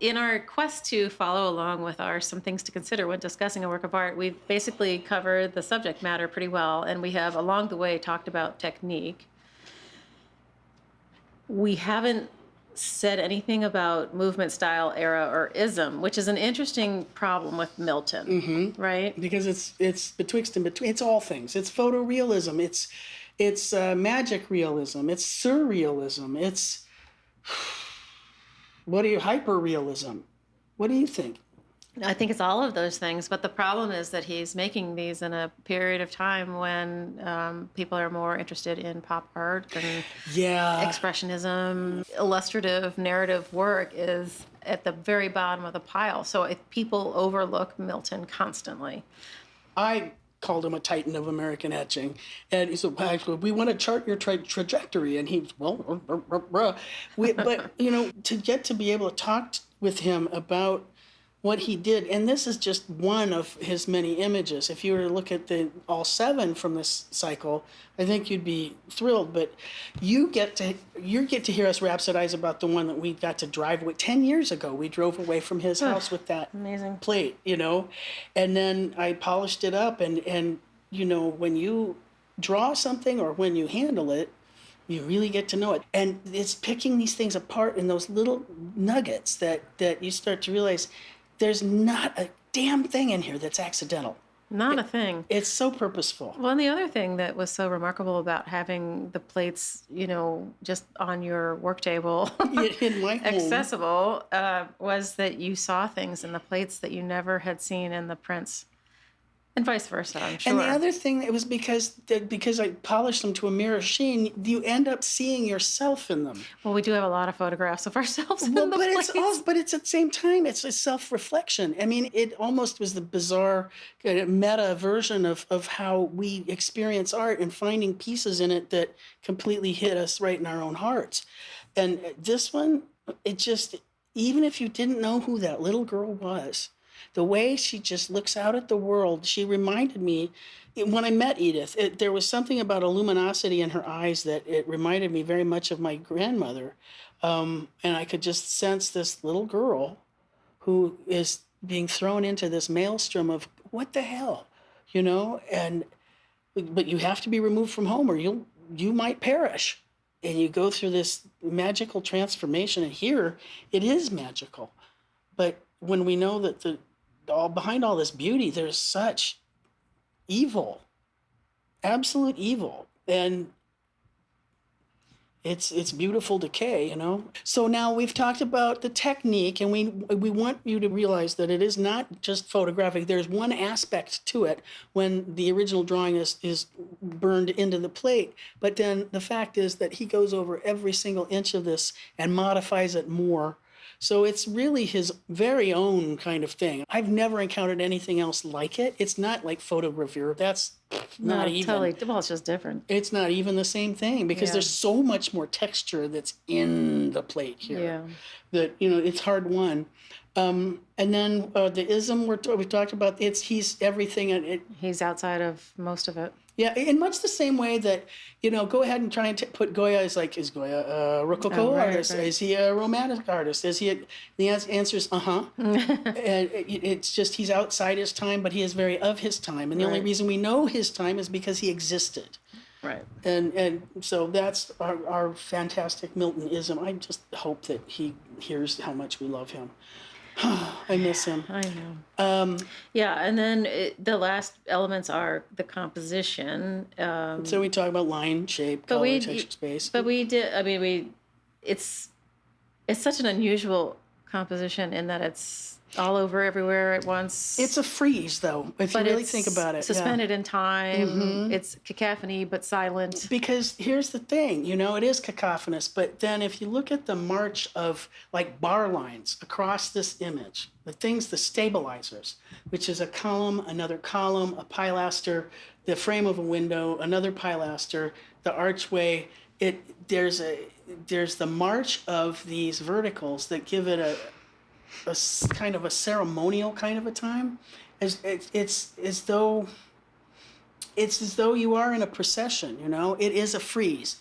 in our quest to follow along with our some things to consider when discussing a work of art, we've basically covered the subject matter pretty well. And we have, along the way, talked about technique. We haven't said anything about movement, style, era, or ism, which is an interesting problem with Milton, right? Because it's betwixt and between. It's all things. It's photorealism. It's magic realism. It's surrealism. It's hyperrealism? What do you think? I think it's all of those things, but the problem is that he's making these in a period of time when people are more interested in pop art and expressionism. Illustrative narrative work is at the very bottom of the pile. So if people overlook Milton constantly. I called him a titan of American etching. And he said, well, we want to chart your trajectory. And he was, but, to get to be able to talk with him about what he did, and this is just one of his many images. If you were to look at all 7 from this cycle, I think you'd be thrilled. But you get to hear us rhapsodize about the one that we got to drive with 10 years ago. We drove away from his house with that amazing plate, and then I polished it up. And when you draw something or when you handle it, you really get to know it. And it's picking these things apart in those little nuggets that you start to realize there's not a damn thing in here that's accidental. Not a thing. It's so purposeful. Well, and the other thing that was so remarkable about having the plates, just on your work table, in my home, accessible, was that you saw things in the plates that you never had seen in the prints. And vice versa, I'm sure. And the other thing, it was because I polished them to a mirror sheen, you end up seeing yourself in them. Well, we do have a lot of photographs of ourselves in the plates. But it's at the same time, it's a self-reflection. I mean, it almost was the bizarre kind of meta version of how we experience art and finding pieces in it that completely hit us right in our own hearts. And this one, it just, even if you didn't know who that little girl was, the way she just looks out at the world, she reminded me, when I met Edith, there was something about a luminosity in her eyes that it reminded me very much of my grandmother. And I could just sense this little girl who is being thrown into this maelstrom of what the hell, but you have to be removed from home or you might perish. And you go through this magical transformation, and here it is magical. But when we know that behind all this beauty, there's such evil, absolute evil, and it's beautiful decay, So now we've talked about the technique, and we want you to realize that it is not just photographic. There's one aspect to it when the original drawing is burned into the plate, but then the fact is that he goes over every single inch of this and modifies it more. So it's really his very own kind of thing. I've never encountered anything else like it. It's not like photogravure. That's not even. Totally. Well, it's just different. It's not even the same thing because there's so much more texture that's in the plate here. Yeah. That, it's hard won. And then the ism we've talked about, he's everything. He's outside of most of it. Yeah, in much the same way that, go ahead and try and put Goya as like, is Goya a Rococo artist? Right. Is he a Romantic artist? The answer is, and it's just he's outside his time, but he is very of his time. And the only reason we know his time is because he existed. Right. And so that's our fantastic Miltonism. I just hope that he hears how much we love him. I miss him. I know. Yeah, and then the last elements are the composition. So we talk about line, shape, color, texture, space. But we did. I mean, it's such an unusual composition in that it's all over everywhere at once. It's a frieze, though, if you really think about it. Suspended in time. It's cacophony, but silent. Because here's the thing, it is cacophonous, but then if you look at the march of like bar lines across this image, the stabilizers, which is a column, another column, a pilaster, the frame of a window, another pilaster, the archway, there's the march of these verticals that give it a kind of a ceremonial kind of a time. It's as though you are in a procession, It is a frieze.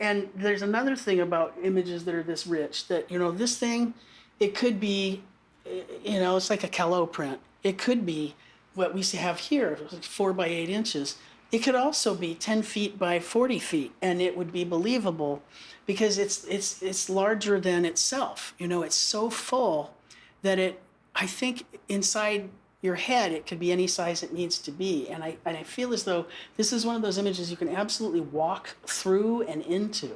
And there's another thing about images that are this rich, that, this thing, it could be, it's like a Callot print. It could be what we have here, like 4 by 8 inches. It could also be 10 feet by 40 feet, and it would be believable because it's larger than itself. It's so full that I think inside your head, it could be any size it needs to be. And I feel as though this is one of those images you can absolutely walk through and into.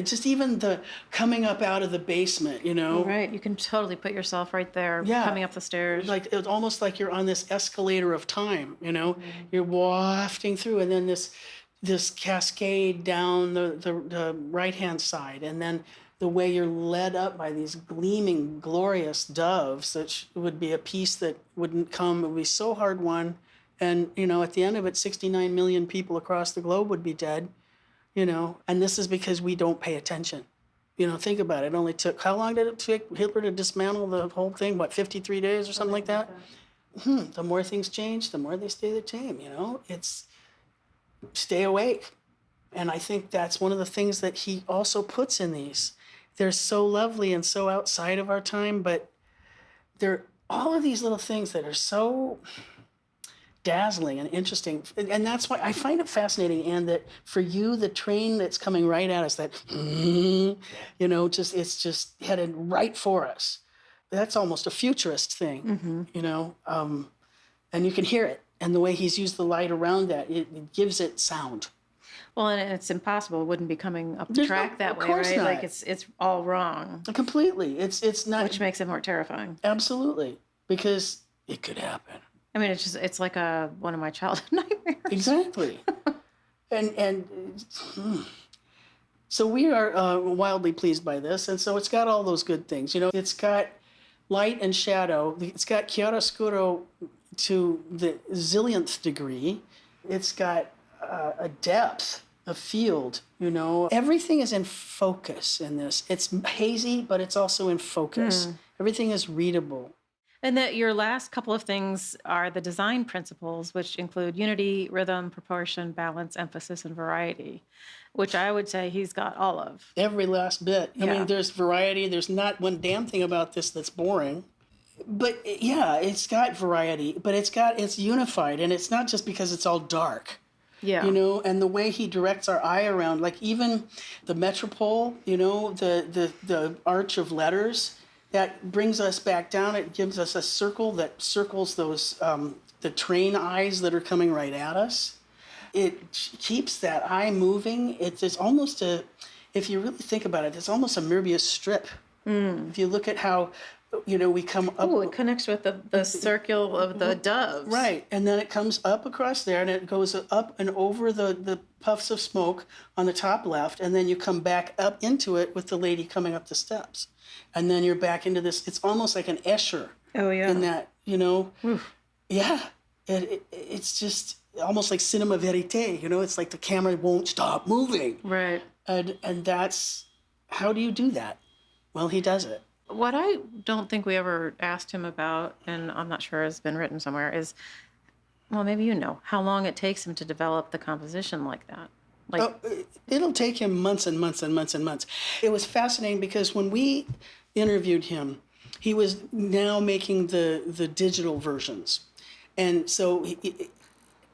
Just even the coming up out of the basement, Right, you can totally put yourself right there, coming up the stairs. Like it's almost like you're on this escalator of time, You're wafting through, and then this cascade down the right-hand side, and then the way you're led up by these gleaming, glorious doves, that would be a piece that wouldn't come. It would be so hard won. And, at the end of it, 69 million people across the globe would be dead, And this is because we don't pay attention. Think about it. It only took, how long did it take Hitler to dismantle the whole thing? 53 days or something like that? The more things change, the more they stay the same, It's stay awake. And I think that's one of the things that he also puts in these. They're so lovely and so outside of our time, but they're all of these little things that are so dazzling and interesting. And that's why I find it fascinating, Anne, that for you, the train that's coming right at us, that, it's just headed right for us. That's almost a futurist thing, and you can hear it. And the way he's used the light around that, it gives it sound. Well, and it's impossible. It wouldn't be coming up the track that way, right? Not. Like it's all wrong. Completely. It's not. Which makes it more terrifying. Absolutely, because it could happen. I mean, it's like one of my childhood nightmares. Exactly. and so we are wildly pleased by this, and so it's got all those good things. It's got light and shadow. It's got chiaroscuro to the zillionth degree. It's got a depth, a field, Everything is in focus in this. It's hazy, but it's also in focus. Everything is readable. And that your last couple of things are the design principles, which include unity, rhythm, proportion, balance, emphasis, and variety, which I would say he's got all of. Every last bit. I mean, there's variety. There's not one damn thing about this that's boring. But yeah, it's got variety, but it's unified, and it's not just because it's all dark. Yeah. And the way he directs our eye around, like even the metropole, the arch of letters, that brings us back down. It gives us a circle that circles those, the train eyes that are coming right at us. It keeps that eye moving. It's almost if you really think about it, it's almost a Möbius strip. If you look at how, we come up. Oh, it connects with the circle of the doves. Right. And then it comes up across there, and it goes up and over the puffs of smoke on the top left, and then you come back up into it with the lady coming up the steps. And then you're back into this. It's almost like an Escher. Oh, yeah. In that, Oof. Yeah. It's just almost like cinema verite, It's like the camera won't stop moving. Right. And that's, how do you do that? Well, he does it. What I don't think we ever asked him about, and I'm not sure has been written somewhere, is well, maybe you know, how long it takes him to develop the composition like that. Like, Oh, it'll take him months and months and months and months. It was fascinating because when we interviewed him, he was now making the digital versions. And so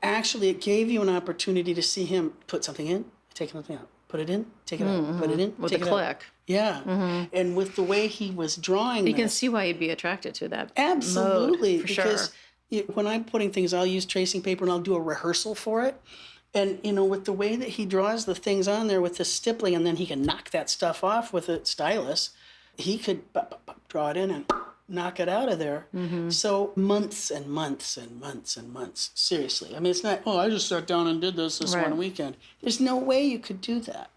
actually it gave you an opportunity to see him put something in, take something out, put it in, take it out, put it in, with take a it out. click. Yeah. And with the way he was drawing You can this, see why you'd be attracted to that absolutely, mode, for because sure. when I'm putting things, I'll use tracing paper and I'll do a rehearsal for it. And, with the way that he draws the things on there with the stippling, and then he can knock that stuff off with a stylus, he could draw it in and knock it out of there. So months and months and months and months, seriously. I mean, it's not, I just sat down and did this Right. one weekend. There's no way you could do that,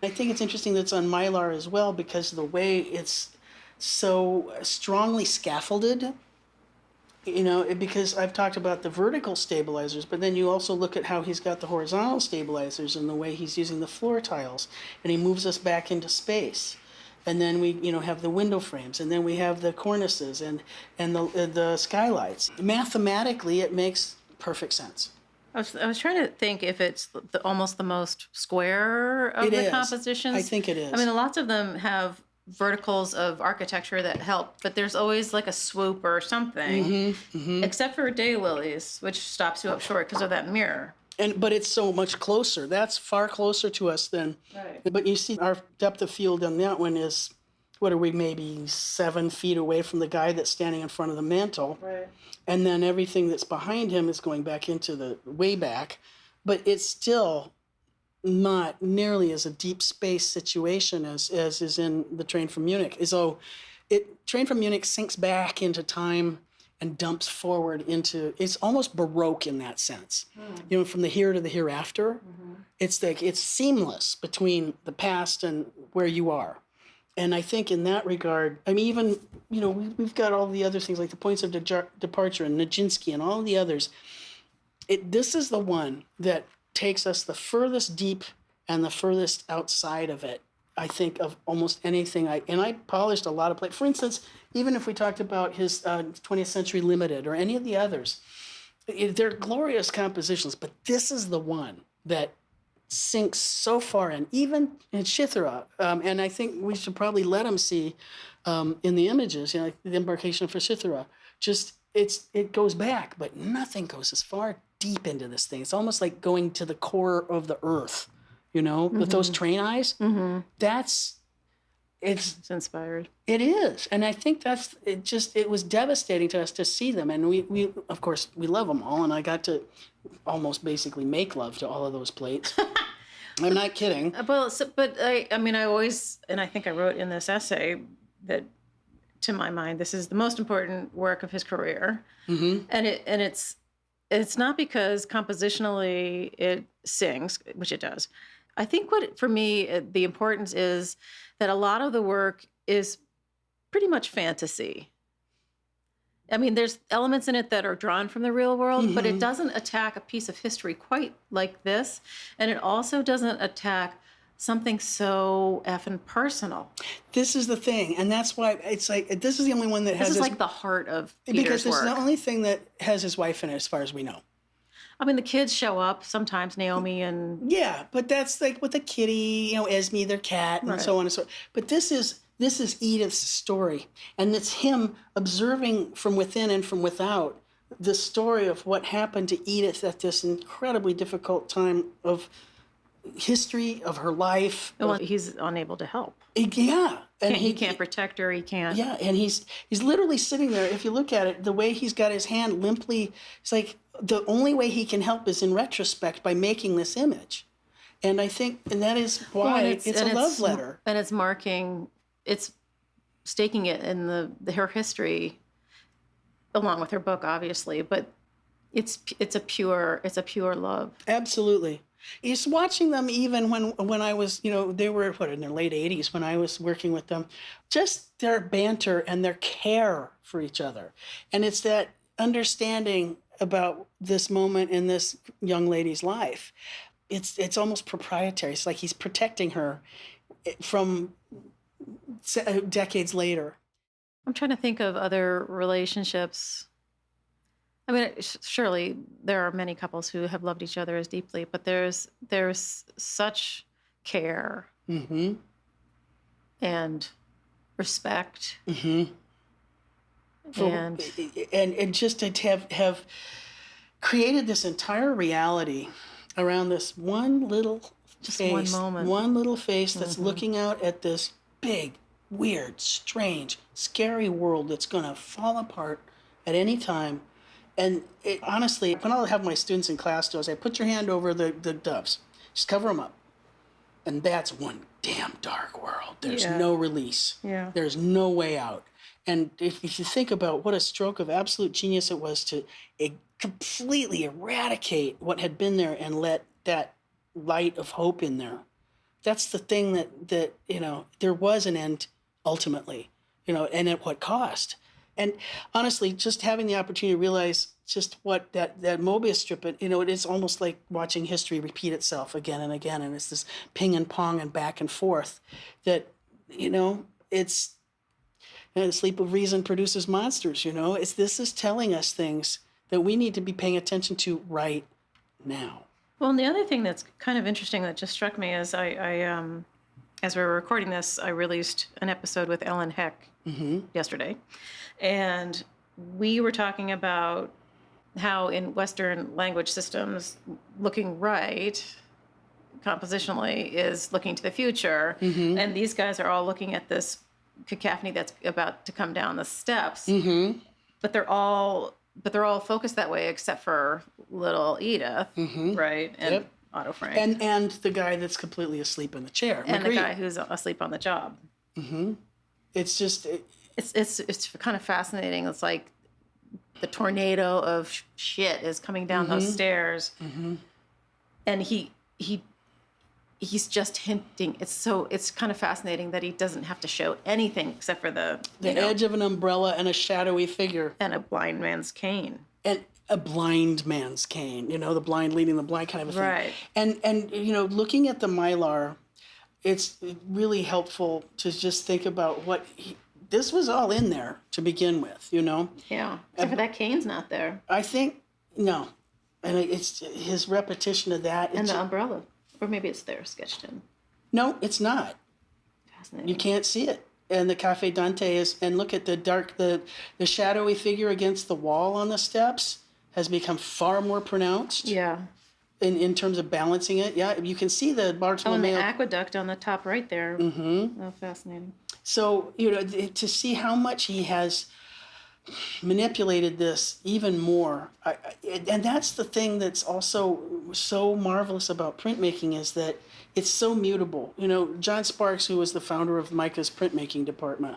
I think it's interesting that it's on Mylar as well because of the way it's so strongly scaffolded. Because I've talked about the vertical stabilizers, but then you also look at how he's got the horizontal stabilizers and the way he's using the floor tiles, and he moves us back into space. And then we, have the window frames, and then we have the cornices and the skylights. Mathematically, it makes perfect sense. I was trying to think if it's almost the most square of It the is. compositions. I think it is. I mean, lots of them have verticals of architecture that help, but there's always like a swoop or something, except for daylilies, which stops you up short because of that mirror. But it's so much closer. That's far closer to us than. Right. But you see, our depth of field on that one is, what are we, maybe 7 feet away from the guy that's standing in front of the mantle. Right. And then everything that's behind him is going back into the way back. But it's still not nearly as a deep space situation as is in the Train from Munich. So Train from Munich sinks back into time and dumps forward into, it's almost Baroque in that sense. From the here to the hereafter. It's like it's seamless between the past and where you are. And I think in that regard, I mean, even, we've got all the other things like the points of departure and Nijinsky and all the others. This is the one that takes us the furthest deep and the furthest outside of it, I think, of almost anything. I polished a lot of plates. For instance, even if we talked about his 20th Century Limited or any of the others, they're glorious compositions, but this is the one that sinks so far in, even in Shithra. And I think we should probably let him see in the images, like the embarkation for Shithra. Just, it goes back, but nothing goes as far deep into this thing. It's almost like going to the core of the earth, with those train eyes. It's inspired. It is. And I think it was devastating to us to see them. And we of course, we love them all. And I got to almost basically make love to all of those plates. I'm not kidding. Well, but I always, and I think I wrote in this essay that, to my mind, this is the most important work of his career. And it's not because compositionally it sings, which it does. I think for me, the importance is that a lot of the work is pretty much fantasy. I mean, there's elements in it that are drawn from the real world, but it doesn't attack a piece of history quite like this. And it also doesn't attack something so effing personal. This is the thing. And that's why it's like, this is the only one that has... This is like the heart of Peter's because this work. is the only thing that has his wife in it, as far as we know. I mean, the kids show up sometimes, Naomi and... Yeah, but that's like with the kitty, Esme, their cat, and so on and so on. But this is Edith's story. And it's him observing from within and from without the story of what happened to Edith at this incredibly difficult time of history, of her life. Well, he's unable to help. Yeah. And he can't protect her. He can't. Yeah, and he's literally sitting there. If you look at it, the way he's got his hand limply, it's like the only way he can help is in retrospect by making this image. And I think, and that is why it's a love letter. And it's staking it in her history, along with her book, obviously. But it's a pure love. Absolutely. Just watching them, even when I was, they were in their late 80s when I was working with them, just their banter and their care for each other. And it's that understanding about this moment in this young lady's life. It's almost proprietary. It's like he's protecting her from decades later. I'm trying to think of other relationships I mean, surely there are many couples who have loved each other as deeply, but there's such care and respect, and and just to have created this entire reality around this one little just face, one moment. one little face that's looking out at this big, weird, strange, scary world that's going to fall apart at any time. And honestly, when I'll have my students in class do, I say, put your hand over the doves, just cover them up. And that's one damn dark world. There's no release. Yeah. There's no way out. And if you think about what a stroke of absolute genius it was to completely eradicate what had been there and let that light of hope in there, that's the thing that there was an end ultimately, and at what cost. And honestly, just having the opportunity to realize just what that Mobius strip, it is almost like watching history repeat itself again and again. And it's this ping and pong and back and forth that, it's, and sleep of reason produces monsters, this is telling us things that we need to be paying attention to right now. Well, and the other thing that's kind of interesting that just struck me is I as we were recording this, I released an episode with Ellen Heck yesterday. And we were talking about how in Western language systems, looking right compositionally is looking to the future. And these guys are all looking at this cacophony that's about to come down the steps. But they're all focused that way except for little Edith, right? And Otto Frank. And the guy that's completely asleep in the chair. And the guy who's asleep on the job. It's just... It's kind of fascinating. It's like the tornado of shit is coming down those stairs. And he's just hinting. It's kind of fascinating that he doesn't have to show anything except for the edge of an umbrella and a shadowy figure. And a blind man's cane. And a blind man's cane, the blind leading the blind kind of a thing. Right. And looking at the Mylar, it's really helpful to just think about this was all in there to begin with, Yeah. Except for that cane's not there. I think, no. And it's his repetition of that. And the umbrella. Or maybe it's there sketched in. No, it's not. Fascinating. You can't see it. And the Cafe Dante and look at the shadowy figure against the wall on the steps has become far more pronounced. Yeah. In terms of balancing it. Yeah, you can see the Bartolomeo. And the aqueduct on the top right there. Oh, fascinating. So, to see how much he has manipulated this even more. And that's the thing that's also so marvelous about printmaking is that it's so mutable. John Sparks, who was the founder of Mica's printmaking department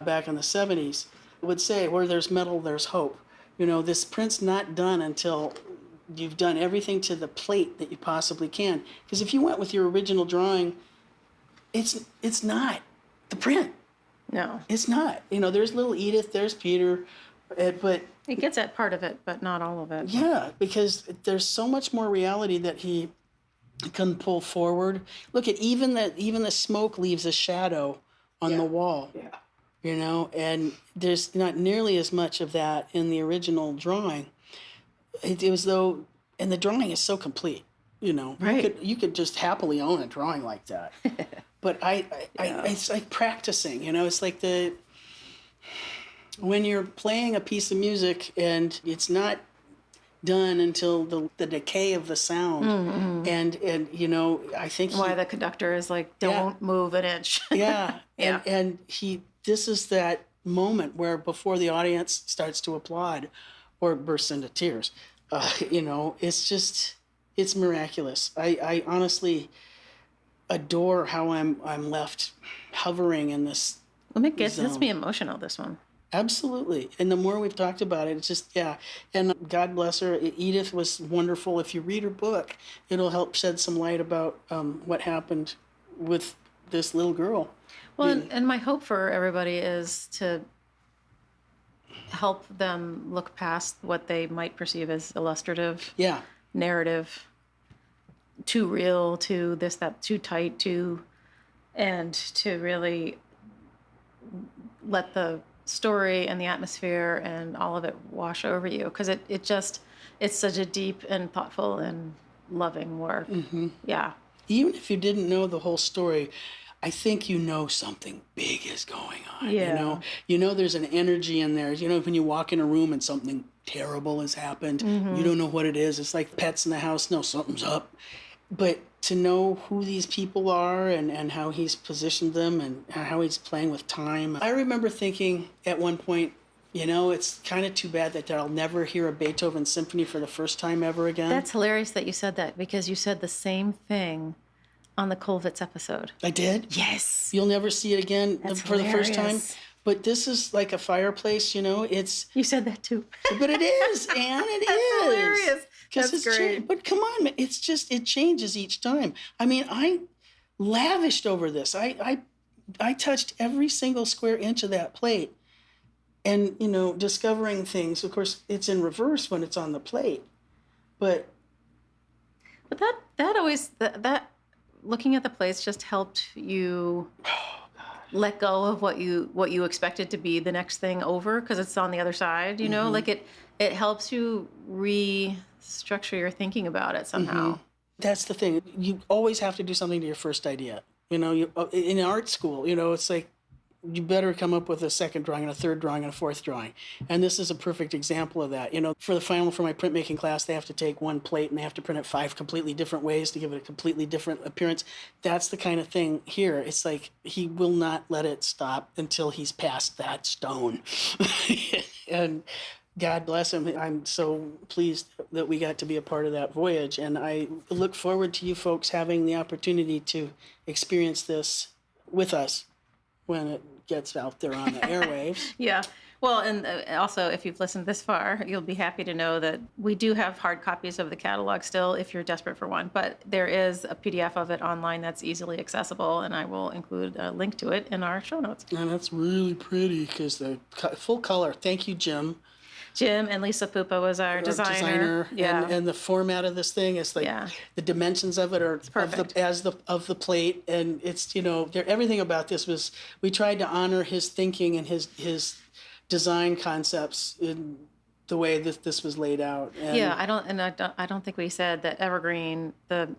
back in the 70s, would say, where there's metal, there's hope. This print's not done until you've done everything to the plate that you possibly can. Because if you went with your original drawing, it's not the print. No. It's not. There's little Edith, there's Peter, but... He gets at part of it, but not all of it. Yeah, because there's so much more reality that he can pull forward. Look at even the smoke leaves a shadow on the wall. Yeah. And there's not nearly as much of that in the original drawing. It was though, and the drawing is so complete. Right. You could just happily own a drawing like that. But it's like practicing. It's like when you're playing a piece of music and it's not done until the decay of the sound. And I think why the conductor is like, don't move an inch. Yeah. And this is that moment where before the audience starts to applaud or bursts into tears, it's miraculous. I honestly adore how I'm left hovering in this. Well, it gets me emotional, this one. Absolutely. And the more we've talked about it, it's just, yeah. And God bless her. Edith was wonderful. If you read her book, it'll help shed some light about what happened with this little girl. Well, and my hope for everybody is to help them look past what they might perceive as illustrative narrative, too real, too this, that, too tight, and to really let the story and the atmosphere and all of it wash over you, because it's such a deep and thoughtful and loving work. Yeah. Even if you didn't know the whole story, I think you know something big is going on. Yeah. You know there's an energy in there. You know, when you walk in a room and something terrible has happened, you don't know what it is. It's like pets in the house. No, something's up. But to know who these people are and how he's positioned them and how he's playing with time. I remember thinking at one point, it's kind of too bad that I'll never hear a Beethoven symphony for the first time ever again. That's hilarious that you said that, because you said the same thing on the Kollwitz episode. I did? Yes. You'll never see it again. That's for hilarious. The first time. But this is like a fireplace, it's... You said that too. But it is, Anne, it That's is. hilarious. That's great. But come on, it's just, it changes each time. I mean, I lavished over this. I touched every single square inch of that plate. And, discovering things. Of course, it's in reverse when it's on the plate. But that always, that looking at the plates just helped you let go of what you expected to be the next thing over, because it's on the other side, like it helps you restructure your thinking about it somehow. That's the thing. You always have to do something to your first idea. In art school, it's like, you better come up with a second drawing and a third drawing and a fourth drawing. And this is a perfect example of that. For my printmaking class, they have to take one plate and they have to print it 5 completely different ways to give it a completely different appearance. That's the kind of thing here. It's like he will not let it stop until he's past that stone. And God bless him. I'm so pleased that we got to be a part of that voyage. And I look forward to you folks having the opportunity to experience this with us when it gets out there on the airwaves. Yeah. Well, and also, if you've listened this far, you'll be happy to know that we do have hard copies of the catalog still if you're desperate for one. But there is a PDF of it online that's easily accessible, and I will include a link to it in our show notes. And that's really pretty because the full color. Thank you, Jim. Jim and Lisa Pupa was our designer. Yeah. And the format of this thing is like the dimensions of it are of the plate, and it's everything about this was, we tried to honor his thinking and his design concepts in the way that this was laid out. And I don't think we said that Evergreen, the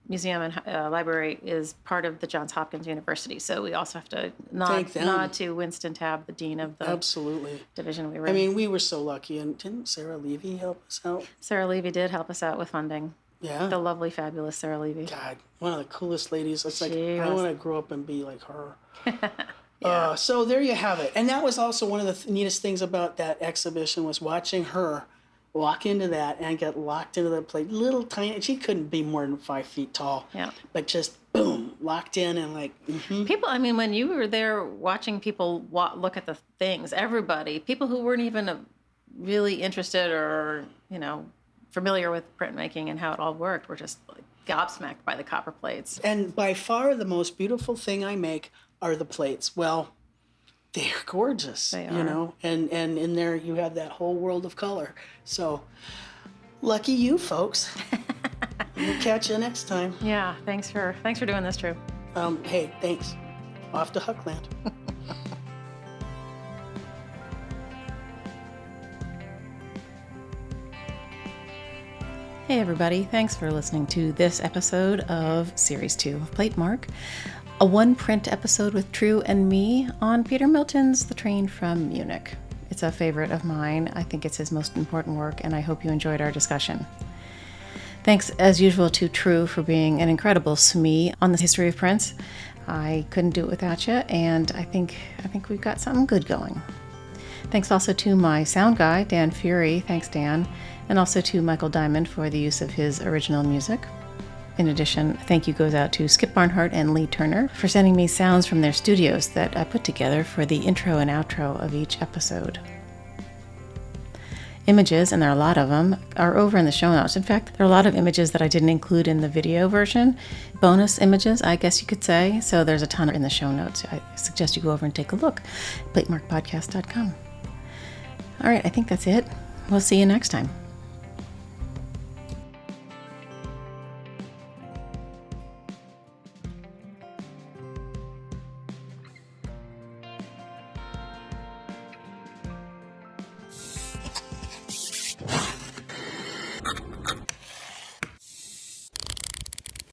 museum and library, is part of the Johns Hopkins University. So we also have to nod to Winston Tabb, the dean of the division we were in. I mean, we were so lucky. And didn't Sarah Levy help us out? Sarah Levy did help us out with funding. Yeah. The lovely, fabulous Sarah Levy. God, one of the coolest ladies. It's like, I want to grow up and be like her. Yeah. So there you have it. And that was also one of the neatest things about that exhibition, was watching her walk into that and get locked into the plate. Little tiny, she couldn't be more than 5 feet tall. Yeah. But just boom, locked in and like. People, I mean, when you were there watching people look at the things, people who weren't even really interested or, familiar with printmaking and how it all worked, were just like gobsmacked by the copper plates. And by far the most beautiful thing I make are the plates. Well, they're gorgeous, they are. And in there you have that whole world of color. So lucky you folks. We'll catch you next time. Yeah, thanks for doing this, Tru. Hey, thanks. Off to Huckland. Hey everybody, thanks for listening to this episode of Series 2 of Platemark, a one-print episode with Tru and me on Peter Milton's The Train from Munich. It's a favorite of mine. I think it's his most important work, and I hope you enjoyed our discussion. Thanks, as usual, to Tru for being an incredible SME on the history of prints. I couldn't do it without you, and I think we've got something good going. Thanks also to my sound guy, Dan Fury. Thanks, Dan. And also to Michael Diamond for the use of his original music. In addition, thank you goes out to Skip Barnhart and Lee Turner for sending me sounds from their studios that I put together for the intro and outro of each episode. Images, and there are a lot of them, are over in the show notes. In fact, there are a lot of images that I didn't include in the video version. Bonus images, I guess you could say. So there's a ton in the show notes. I suggest you go over and take a look. platemarkpodcast.com. All right, I think that's it. We'll see you next time.